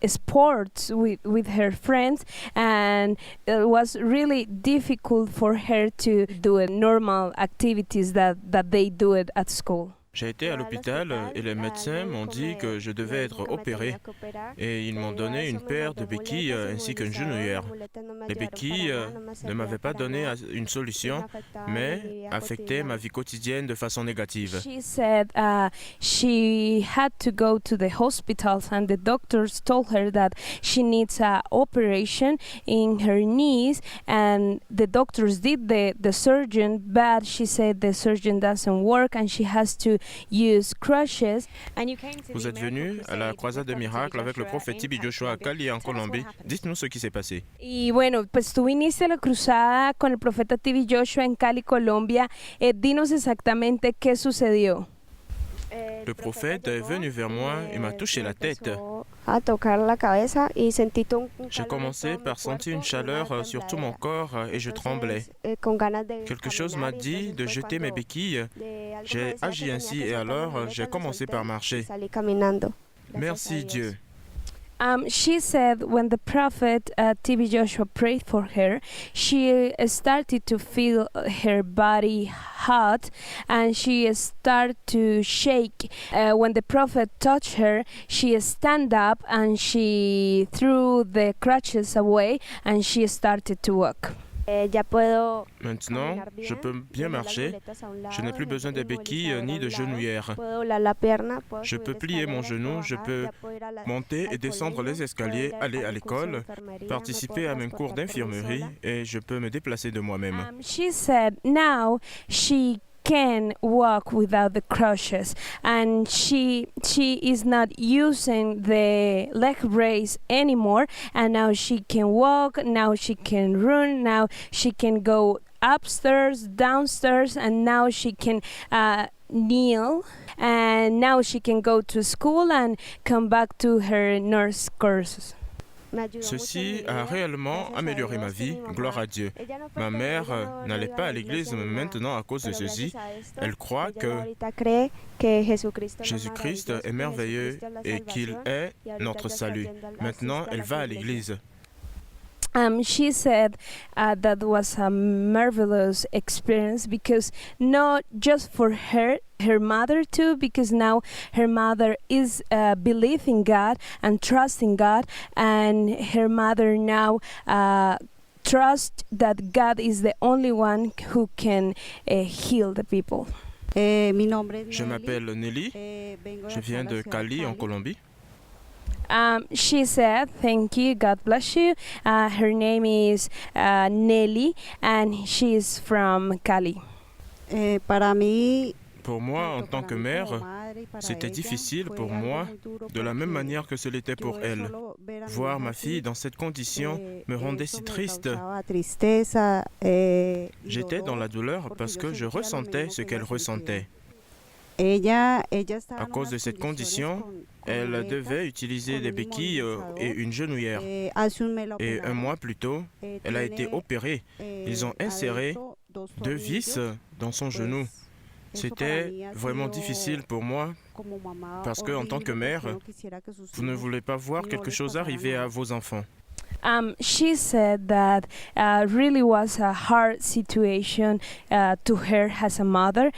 sports with her friends, and it was really difficult for her to do normal activities that they do it at school. J'ai été à l'hôpital et les médecins m'ont dit que je devais être opéré et ils m'ont donné une paire de béquilles ainsi qu'une genouillère. Les béquilles ne m'avaient pas donné une solution, mais affectaient ma vie quotidienne de façon négative. She said she had to go to the hospitals and the doctors told her that she needs an operation in her knees and the doctors did the surgeon, but she said the surgeon doesn't work and she has to use crutches. Vous êtes venu à la croisade des miracles avec le prophète TB Joshua à Cali en Colombie. Dites-nous ce qui s'est passé. Y bueno, pues tú viniste a la cruzada con el profeta TB Joshua en Cali, Colombia. Dinos exactamente qué sucedió. Le prophète est venu vers moi et m'a touché la tête. J'ai commencé par sentir une chaleur sur tout mon corps et je tremblais. Quelque chose m'a dit de jeter mes béquilles. J'ai agi ainsi et alors j'ai commencé par marcher. Merci Dieu. She said when the prophet TB Joshua prayed for her, she started to feel her body hot and she started to shake. When the prophet touched her, she stand up and she threw the crutches away and she started to walk. Maintenant, je peux bien marcher. Je n'ai plus besoin de béquilles ni de genouillères. Je peux plier mon genou, je peux monter et descendre les escaliers, aller à l'école, participer à mes cours d'infirmerie et je peux me déplacer de moi-même. She said now she can walk without the crutches and she is not using the leg brace anymore and now she can walk, now she can run, now she can go upstairs, downstairs and now she can kneel and now she can go to school and come back to her nurse courses. Ceci a réellement amélioré ma vie, gloire à Dieu. Ma mère n'allait pas à l'église maintenant à cause de ceci. Elle croit que Jésus-Christ est merveilleux et qu'il est notre salut. Maintenant, elle va à l'église. She said that was a marvelous experience because not just for her mother too, because now her mother is believing God and trusting God, and her mother now trusts that God is the only one who can heal the people. Je m'appelle Nelly, je viens de Cali en Colombie. She said, thank you, God bless you. Her name is Nelly and she is from Cali. Pour moi, en tant que mère, c'était difficile pour moi, de la même manière que ce l'était pour elle. Voir ma fille dans cette condition me rendait si triste. J'étais dans la douleur parce que je ressentais ce qu'elle ressentait. À cause de cette condition, elle devait utiliser des béquilles et une genouillère. Et un mois plus tôt, elle a été opérée. Ils ont inséré 2 vis dans son genou. C'était vraiment difficile pour moi parce que, en tant que mère, vous ne voulez pas voir quelque chose arriver à vos enfants. She said that really was a hard situation to her as a mother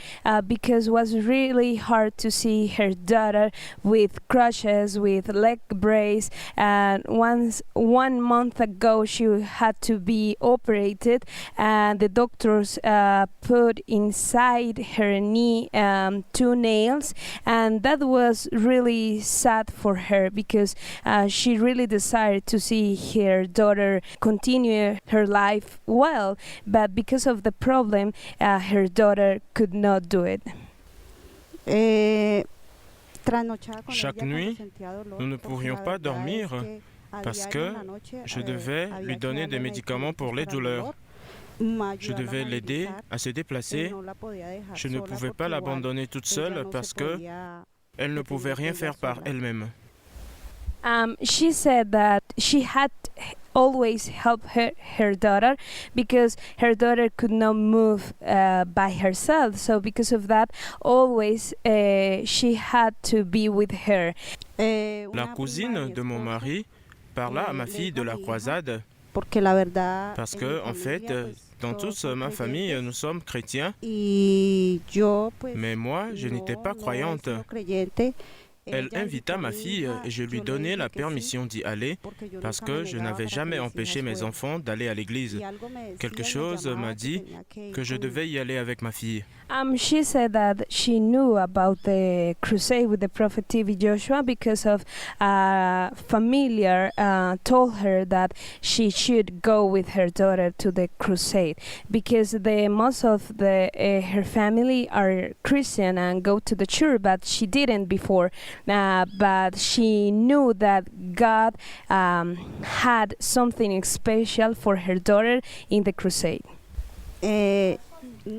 because it was really hard to see her daughter with crutches, with leg brace. And 1 month ago, she had to be operated, and the doctors put inside her knee 2 nails, and that was really sad for her because she really desired to see her daughter continue her life well, but because of the problem, her daughter could not do it. Chaque nuit, nous ne pourrions pas dormir parce que je devais lui donner des médicaments pour les douleurs. Je devais l'aider à se déplacer. Je ne pouvais pas l'abandonner toute seule parce que elle ne pouvait rien faire par elle-même. She said that she had always helped her daughter because her daughter could not move by herself. So because of that, always she had to be with her. La cousine de mon mari parla à ma fille de la croisade parce que, en fait, Dans toute ma famille, nous sommes chrétiens, mais moi, je n'étais pas croyante. Elle invita ma fille et je lui donnai la permission d'y aller parce que je n'avais jamais empêché mes enfants d'aller à l'église. Quelque chose m'a dit que je devais y aller avec ma fille. She said that she knew about the crusade with the prophet T.B. Joshua because of a familiar told her that she should go with her daughter to the crusade because most of her family are Christian and go to the church, but she didn't before. But she knew that God had something special for her daughter in the crusade.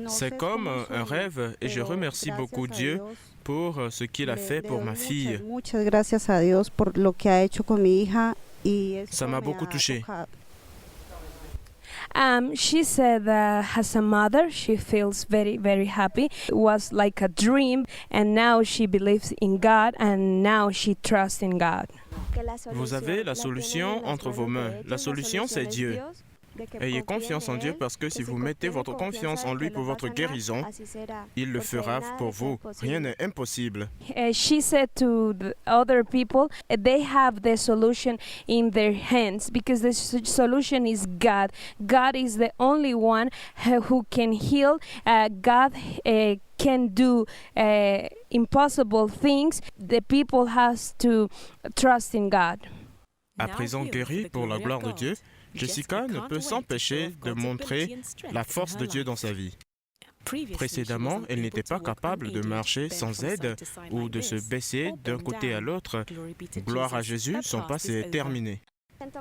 C'est comme un rêve et je remercie beaucoup Dieu pour ce qu'il a fait pour ma fille. Ça m'a beaucoup touché. She said that as a mother, she feels very, very happy. It was like a dream, and now she believes in God, and now she trusts in God. Vous avez la solution entre vos mains. La solution, c'est Dieu. Ayez confiance en Dieu parce que si vous mettez votre confiance en lui pour votre guérison, il le fera pour vous. Rien n'est impossible. She said to the other people, they have the solution in their hands because the solution is God. God is the only one who can heal. God can do impossible things. The people has to trust in God. À présent guérie pour la gloire de Dieu, Jessica ne peut s'empêcher de montrer la force de Dieu dans sa vie. Précédemment, elle n'était pas capable de marcher sans aide ou de se baisser d'un côté à l'autre. Gloire à Jésus, son passé est terminé.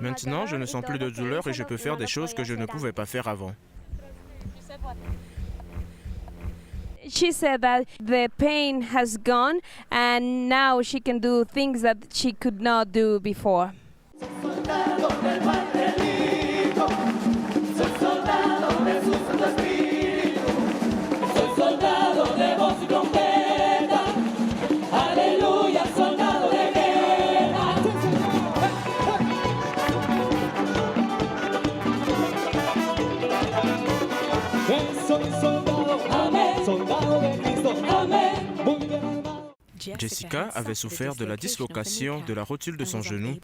Maintenant, je ne sens plus de douleur et je peux faire des choses que je ne pouvais pas faire avant. She said that the pain has gone and now she can do things that she could not do before. Jessica avait souffert de la dislocation de la rotule de son genou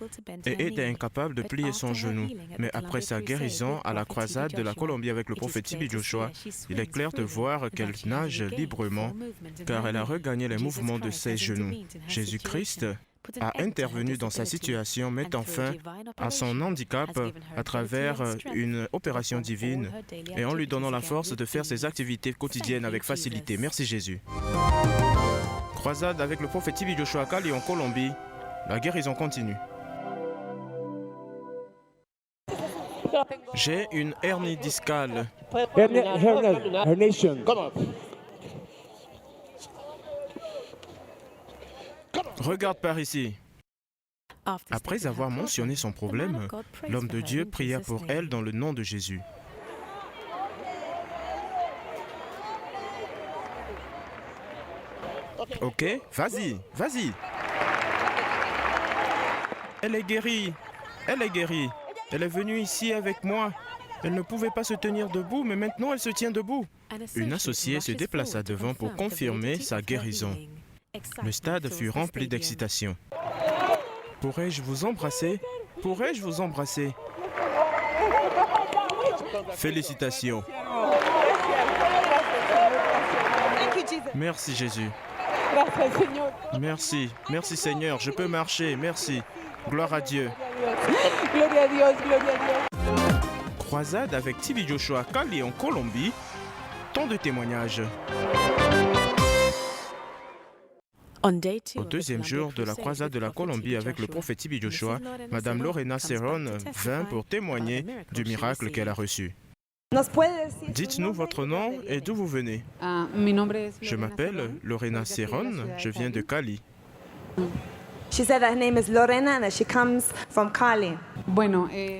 et était incapable de plier son genou. Mais après sa guérison à la croisade de la Colombie avec le prophète T.B. Joshua, il est clair de voir qu'elle nage librement car elle a regagné les mouvements de ses genoux. Jésus-Christ a intervenu dans sa situation, mettant fin à son handicap à travers une opération divine et en lui donnant la force de faire ses activités quotidiennes avec facilité. Merci Jésus. Croisade avec le prophète T.B. Joshua à Cali en Colombie, la guérison continue. J'ai une hernie discale. Herniation. Regarde par ici. Après avoir mentionné son problème, l'homme de Dieu pria pour elle dans le nom de Jésus. Ok, vas-y, vas-y. Elle est guérie. Elle est guérie. Elle est venue ici avec moi. Elle ne pouvait pas se tenir debout, mais maintenant elle se tient debout. Une associée se déplaça devant pour confirmer sa guérison. Le stade fut rempli d'excitation. Pourrais-je vous embrasser? Pourrais-je vous embrasser? Félicitations. Merci Jésus. Merci, merci Seigneur, je peux marcher, merci. Gloire à Dieu. Gloria a Dios, gloria a Dios. Croisade avec T.B. Joshua à Cali en Colombie. Tant de témoignages. Au deuxième jour de la croisade de la Colombie avec le prophète T.B. Joshua, Madame Lorena Cerón vint pour témoigner du miracle qu'elle a reçu. Dites-nous votre nom et d'où vous venez. Je m'appelle Lorena Cerón, je viens de Cali. She said her name is Lorena and that she comes from Cali.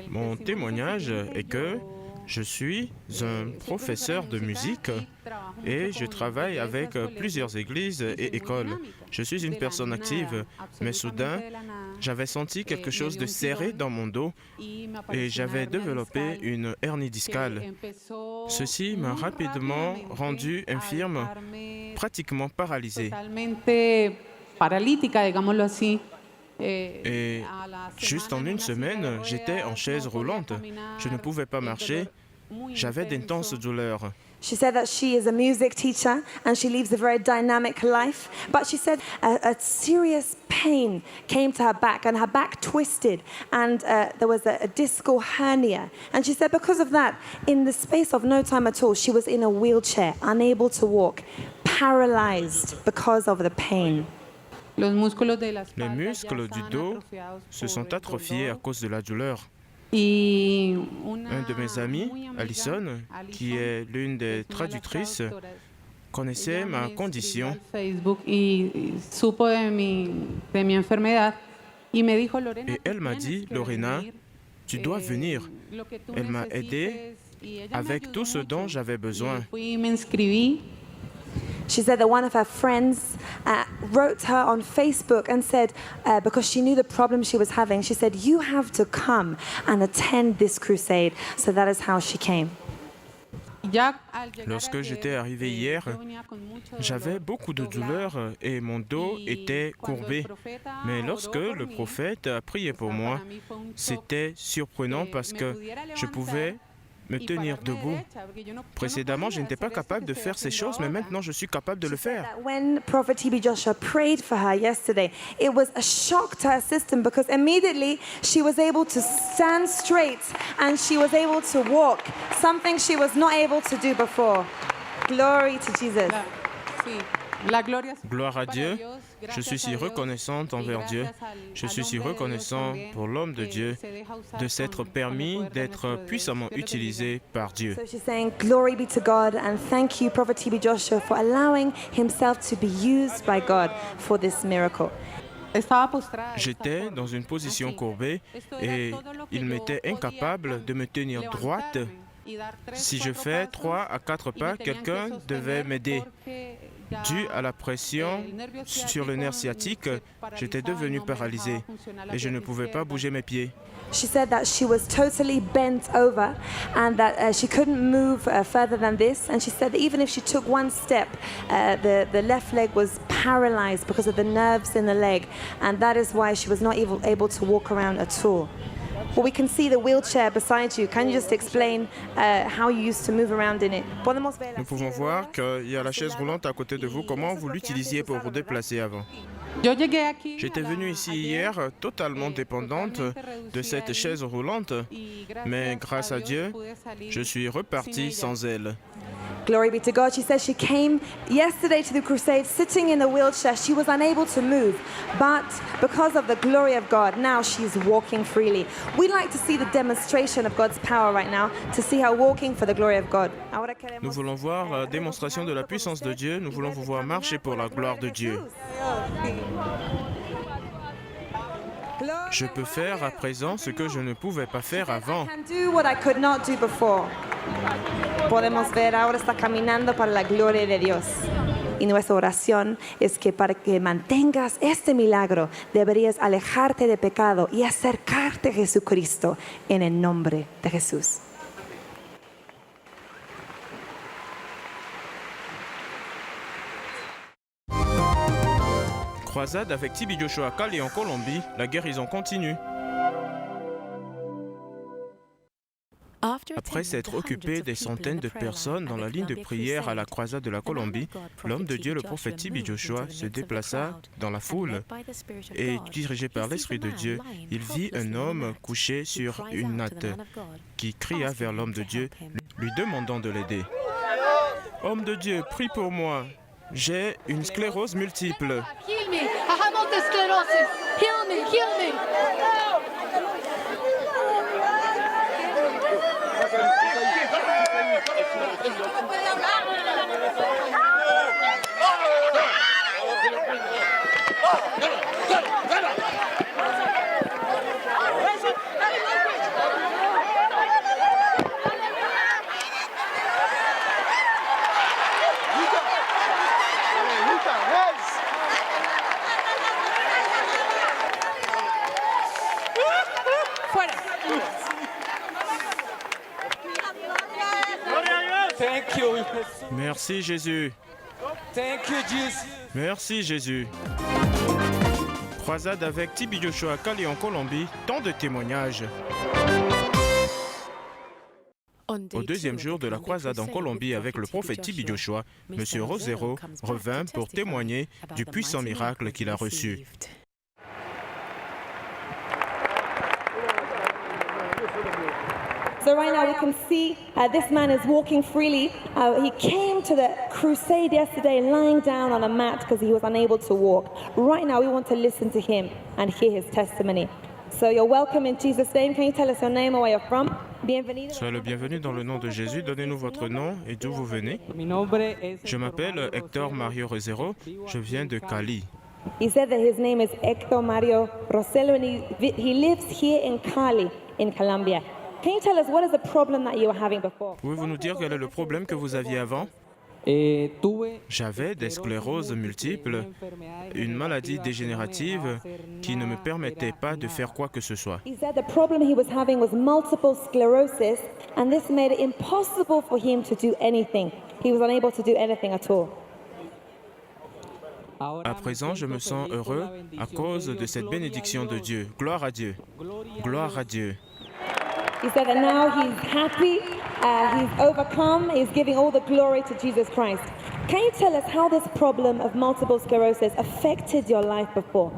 Mon témoignage est que Je suis un professeur de musique et je travaille avec plusieurs églises et écoles. Je suis une personne active, mais soudain, j'avais senti quelque chose de serré dans mon dos et j'avais développé une hernie discale. Ceci m'a rapidement rendu infirme, pratiquement paralysé. Et juste en une semaine, j'étais en chaise roulante. Je ne pouvais pas marcher. J'avais d'intenses douleurs. She said that she is a music teacher and she leads a very dynamic life. But she said a serious pain came to her back and her back twisted and there was a discal hernia. And she said because of that, in the space of no time at all, she was in a wheelchair, unable to walk, paralyzed because of the pain. Les muscles du dos se sont atrophiés à cause de la douleur. Un de mes amis, Alison, qui est l'une des traductrices, connaissait ma condition. Et elle m'a dit, Lorena, tu dois venir. Elle m'a aidé avec tout ce dont j'avais besoin. She said that one of her friends wrote her on Facebook and said, because she knew the problem she was having, she said, you have to come and attend this crusade. So that is how she came. Lorsque j'étais arrivé hier, j'avais beaucoup de douleurs et mon dos était courbé. Mais lorsque le prophète a prié pour moi, c'était surprenant parce que je pouvais me tenir debout. Précédemment, je n'étais pas capable de faire ces choses, mais maintenant je suis capable de le faire. When Prophet TB Joshua prayed for her yesterday, it was a shock to her system because immediately she was able to stand straight and she was able to walk, something she was not able to do before. Glory to Jesus. Gloire à Dieu. Je suis si reconnaissante envers Dieu. Je suis si reconnaissant pour l'homme de Dieu de s'être permis d'être puissamment utilisé par Dieu. So she's saying, glory be to God and thank you, Prophet TB Joshua, for allowing himself to be used by God for this miracle. J'étais dans une position courbée et il m'était incapable de me tenir droite. Si je fais 3 à 4 pas, quelqu'un devait m'aider. Dû à la pression sur le nerf sciatique, j'étais devenu paralysé et je ne pouvais pas bouger mes pieds. She said that she was totally bent over and that she couldn't move further than this. And she said that even if she took one step, the left leg was paralyzed because of the nerves in the leg. And that is why she was not even able to walk around at all. Well, we can see the wheelchair beside you. Can you just explain how you used to move around in it? Nous pouvons voir qu'il y a la chaise roulante à côté de vous. Comment vous l'utilisiez pour vous déplacer avant? J'étais venue ici hier totalement dépendante de cette chaise roulante, mais grâce à Dieu, je suis reparti sans elle. Glory be to God. She says she came yesterday to the crusade sitting in a wheelchair. She was unable to move, but because of the glory of God, now she's walking freely. We'd like to see the demonstration of God's power right now, to see her walking for the glory of God. Nous voulons voir la démonstration de la puissance de Dieu. Nous voulons vous voir marcher pour la gloire de Dieu. Je peux faire à présent ce que je ne pouvais pas faire avant. Podemos ver ahora está caminando para la gloria de Dios. Y nuestra oración es que para que mantengas este milagro deberías alejarte de pecado y acercarte a Jesucristo en el nombre de Jesús. Croisade avec TB Joshua à Cali en Colombie, la guérison continue. Après s'être occupé des centaines de personnes dans la ligne de prière à la croisade de la Colombie, l'homme de Dieu, le prophète TB Joshua, se déplaça dans la foule et, dirigé par l'Esprit de Dieu, il vit un homme couché sur une natte qui cria vers l'homme de Dieu, lui demandant de l'aider. « Homme de Dieu, prie pour moi. J'ai une sclérose multiple. » Heal me. I have multiple sclerosis. Heal me. Heal me. Merci Jésus. Merci Jésus. Croisade avec TB Joshua Kali en Colombie, tant de témoignages. Au deuxième jour de la croisade en Colombie avec le prophète TB Joshua, M. Rosero revint pour témoigner du puissant miracle qu'il a reçu. So right now we can see this man is walking freely. He came to the crusade yesterday lying down on a mat because he was unable to walk. Right now we want to listen to him and hear his testimony. So you're welcome in Jesus' name. Can you tell us your name or where you're from? Bienvenido. Soyez le bienvenu dans le nom de Jésus. Donnez-nous votre nom et d'où vous venez. Je m'appelle Hector Mario Rosero. Je viens de Cali. He said that his name is Hector Mario Rosero and he lives here in Cali, in Colombia. Can you tell us what is the problem that you were having before? Pouvez-vous nous dire quel est le problème que vous aviez avant? J'avais des scléroses multiples, une maladie dégénérative qui ne me permettait pas de faire quoi que ce soit. He said the problem he was having was multiple sclerosis and this made it impossible for him to do anything. He was unable to do anything at all. À présent, je me sens heureux à cause de cette bénédiction de Dieu. Gloire à Dieu. Gloire à Dieu. He said that now he's happy, he's overcome, he's giving all the glory to Jesus Christ. Can you tell us how this problem of multiple sclerosis affected your life before?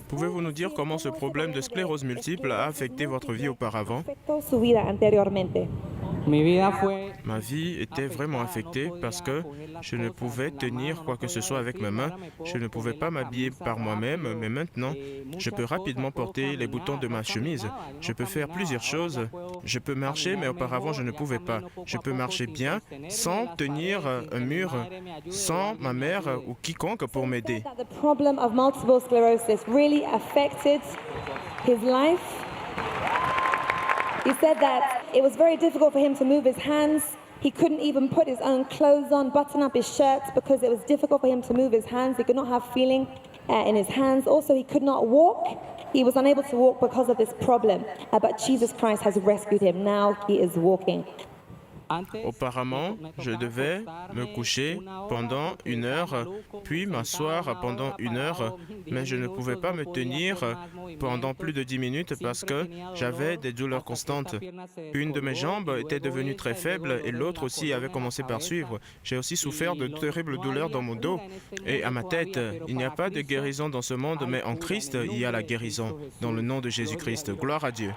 Pouvez-vous nous dire comment ce problème de sclérose multiple a affecté votre vie auparavant? Su vida anteriormente. Ma vie était vraiment affectée parce que je ne pouvais tenir quoi que ce soit avec mes mains. Je ne pouvais pas m'habiller par moi-même, mais maintenant, je peux rapidement porter les boutons de ma chemise. Je peux faire plusieurs choses. Je peux marcher, mais auparavant, je ne pouvais pas. Je peux marcher bien sans tenir un mur, sans ma mère ou quiconque pour m'aider. The problem of multiple sclerosis really affected his life. He said that it was very difficult for him to move his hands. He couldn't even put his own clothes on, button up his shirts because it was difficult for him to move his hands. He could not have feeling in his hands. Also, he could not walk. He was unable to walk because of this problem. But Jesus Christ has rescued him. Now he is walking. Auparavant, je devais me coucher pendant 1 heure, puis m'asseoir pendant 1 heure, mais je ne pouvais pas me tenir pendant plus de 10 minutes parce que j'avais des douleurs constantes. Une de mes jambes était devenue très faible et l'autre aussi avait commencé par suivre. J'ai aussi souffert de terribles douleurs dans mon dos et à ma tête. Il n'y a pas de guérison dans ce monde, mais en Christ, il y a la guérison. Dans le nom de Jésus-Christ. Gloire à Dieu.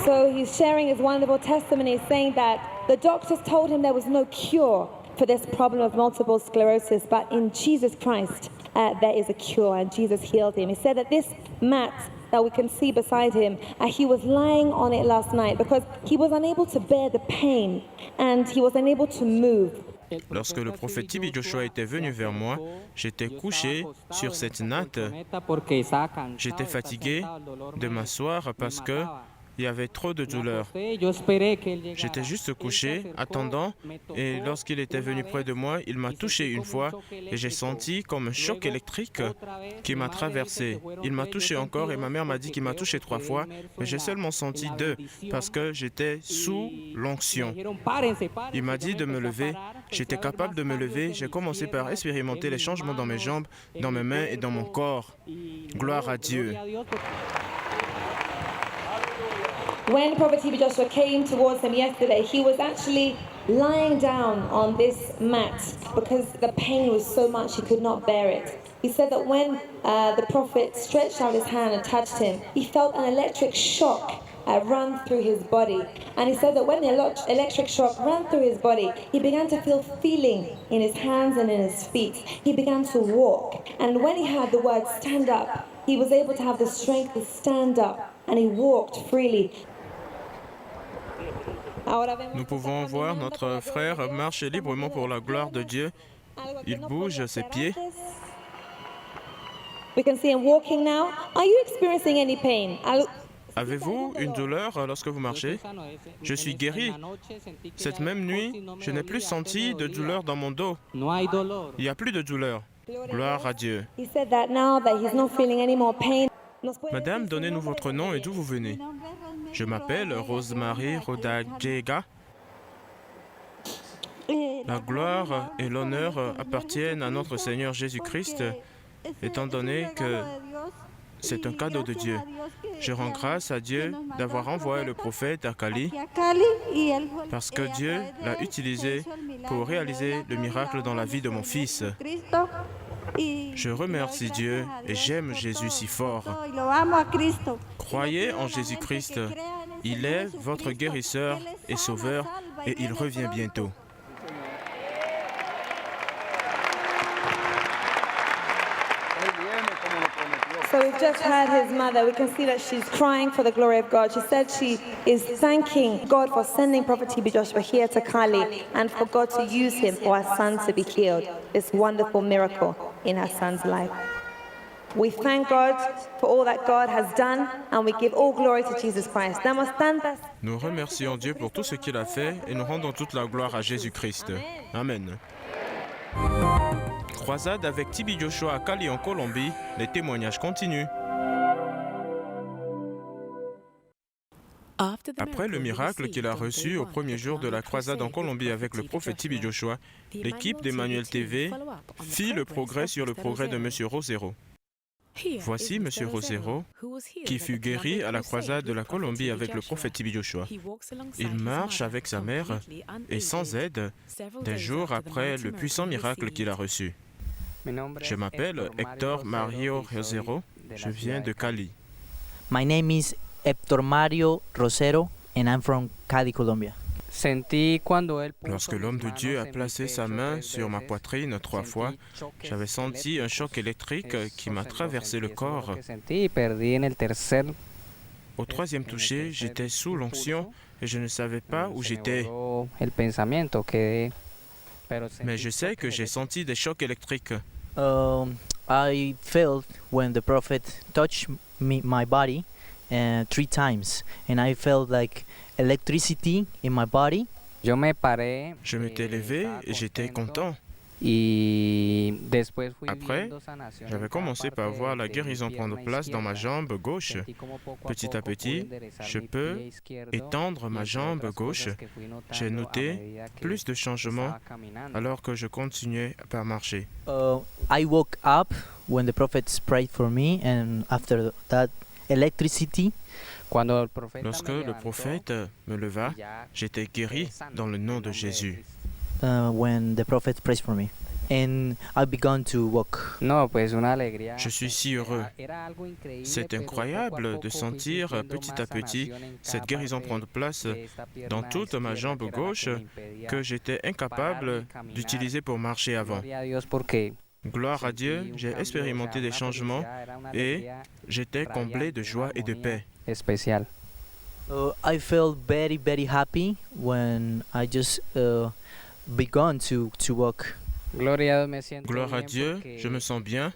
So he's sharing his wonderful testimony saying that the doctors told him there was no cure for this problem of multiple sclerosis, but in Jesus Christ there is a cure and Jesus healed him. He said that this mat that we can see beside him, he was lying on it last night because he was unable to bear the pain and he was unable to move. Lorsque le prophète TB Joshua était venu vers moi, j'étais couché sur cette natte. J'étais fatigué de m'asseoir parce que il y avait trop de douleur. J'étais juste couché, attendant, et lorsqu'il était venu près de moi, il m'a touché une fois et j'ai senti comme un choc électrique qui m'a traversé. Il m'a touché encore et ma mère m'a dit qu'il m'a touché 3 fois, mais j'ai seulement senti 2 parce que j'étais sous l'onction. Il m'a dit de me lever. J'étais capable de me lever. J'ai commencé par expérimenter les changements dans mes jambes, dans mes mains et dans mon corps. Gloire à Dieu. When Prophet TB Joshua came towards him yesterday, he was actually lying down on this mat because the pain was so much he could not bear it. He said that when the Prophet stretched out his hand and touched him, he felt an electric shock run through his body. And he said that when the electric shock ran through his body, he began to feel feeling in his hands and in his feet. He began to walk. And when he heard the word stand up, he was able to have the strength to stand up and he walked freely. Nous pouvons voir notre frère marcher librement pour la gloire de Dieu. Il bouge ses pieds. We can see him walking now. Are you experiencing any pain? Avez-vous une douleur lorsque vous marchez? Je suis guéri. Cette même nuit, je n'ai plus senti de douleur dans mon dos. Il n'y a plus de douleur. Gloire à Dieu. He said that now that he's not feeling any more pain. Madame, donnez-nous votre nom et d'où vous venez. Je m'appelle Rosemary Rodagega. La gloire et l'honneur appartiennent à notre Seigneur Jésus-Christ, étant donné que c'est un cadeau de Dieu. Je rends grâce à Dieu d'avoir envoyé le prophète à Cali parce que Dieu l'a utilisé pour réaliser le miracle dans la vie de mon fils. Je remercie Dieu et j'aime Jésus si fort. Croyez en Jésus-Christ. Il est votre guérisseur et sauveur et il revient bientôt. So we've just heard his mother. We can see that she's crying for the glory of God. She said she is thanking God for sending Prophet TB Joshua here to Kali and for God to use him for her son to be healed. This wonderful miracle in her son's life. We thank God for all that God has done and we give all glory to Jesus Christ. Damos tantas. Nous remercions Dieu pour tout ce qu'il a fait et nous rendons toute la gloire à Jésus-Christ. Amen. Croisade avec TB Joshua à Cali en Colombie, les témoignages continuent. Après le miracle qu'il a reçu au premier jour de la croisade en Colombie avec le prophète TB Joshua, l'équipe d'Emmanuel TV fit le progrès sur le progrès de M. Rosero. Voici M. Rosero, qui fut guéri à la croisade de la Colombie avec le prophète TB Joshua. Il marche avec sa mère et sans aide des jours après le puissant miracle qu'il a reçu. Je m'appelle Héctor Mario Rosero, je viens de Cali. My name is Héctor Mario Rosero and I'm from Cali, Colombia. Lorsque l'homme de Dieu a placé sa main sur ma poitrine 3 fois, j'avais senti un choc électrique qui m'a traversé le corps. Au 3e toucher, j'étais sous l'onction et je ne savais pas où j'étais. Mais je sais que j'ai senti des chocs électriques. I felt when the prophet touched my body 3 times, and I felt like electricity in my body. Je m'étais levé et j'étais content. Après, j'avais commencé par voir la guérison prendre place dans ma jambe gauche. Petit à petit, je peux étendre ma jambe gauche. J'ai noté plus de changements alors que je continuais par marcher. I woke up when the prophet prayed for me, and after that electricity. Lorsque le prophète me leva, j'étais guéri dans le nom de Jésus. When the prophet prays for me, and I began to walk. Je suis si heureux. C'est incroyable de sentir petit à petit cette guérison prendre place dans toute ma jambe gauche que j'étais incapable d'utiliser pour marcher avant. Gloire à Dieu, j'ai expérimenté des changements et j'étais comblé de joie et de paix. I felt very, very happy when I just begun to walk. Gloire à Dieu, je me sens bien.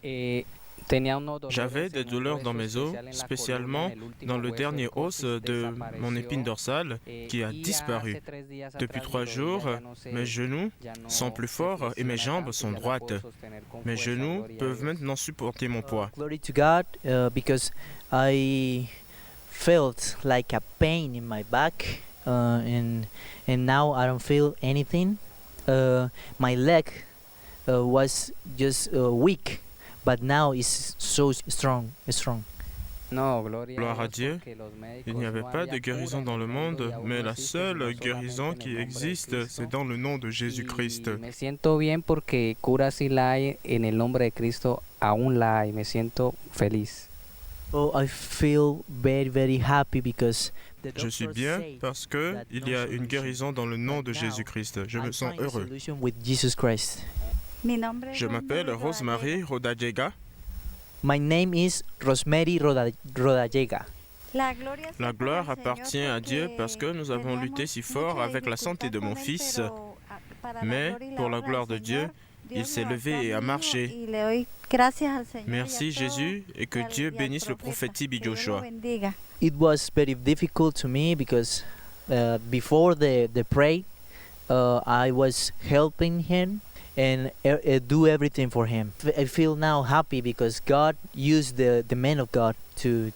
J'avais des douleurs dans mes os, spécialement dans le dernier os de mon épine dorsale qui a disparu. Depuis 3 jours, mes genoux sont plus forts et mes jambes sont droites. Mes genoux peuvent maintenant supporter mon poids. Glory to God, because I felt like a pain in my back, and now I don't feel anything. My leg was just weak. But now it's so strong. Gloire à Dieu. Il n'y avait pas de guérison dans le monde, mais la seule guérison qui existe, c'est dans le nom de Jésus-Christ. Me siento bien porque cura si la hay, en el nombre de Cristo aún la hay. Me siento feliz. Oh, I feel very, very happy because je suis bien parce que il y a une guérison dans le nom de Jésus-Christ. Je me sens heureux. Je m'appelle Rosemary Rodallega. My name is Rosemary Rodallega. La gloire appartient à Dieu parce que nous avons lutté si fort avec la santé de mon fils. Mais pour la gloire de Dieu, il s'est levé et a marché. Merci Jésus et que Dieu bénisse le prophète TB Joshua. It was very difficult to me because before the prayer, I was helping him and do everything for him. I feel now happy because God used the man of God to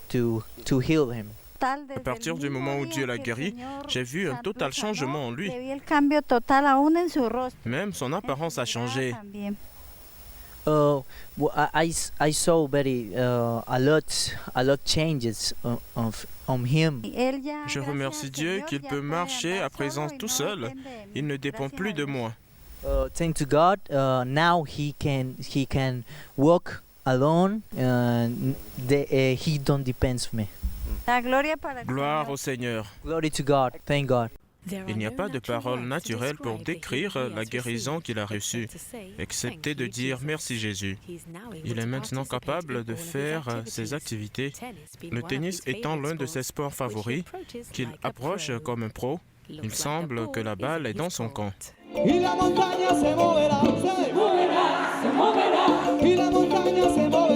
heal him. À partir du moment où Dieu l'a guéri, j'ai vu un total changement en lui. Même son apparence a changé. Well, I saw a lot changes on him. Je remercie Dieu qu'il peut marcher à présent tout seul. Il ne dépend plus de moi. Thank to God, now he can walk alone. He don't depend on me. Gloire au Seigneur. Glory to God. Thank God. Il n'y a pas de paroles naturelles pour décrire la guérison qu'il a reçue, excepté de dire merci Jésus. Il est maintenant capable de faire ses activités, le tennis étant l'un de ses sports favoris, qu'il approche comme un pro. Il semble que la balle est dans son camp. Y la montaña se moverá, se moverá, se moverá, y la montaña se moverá.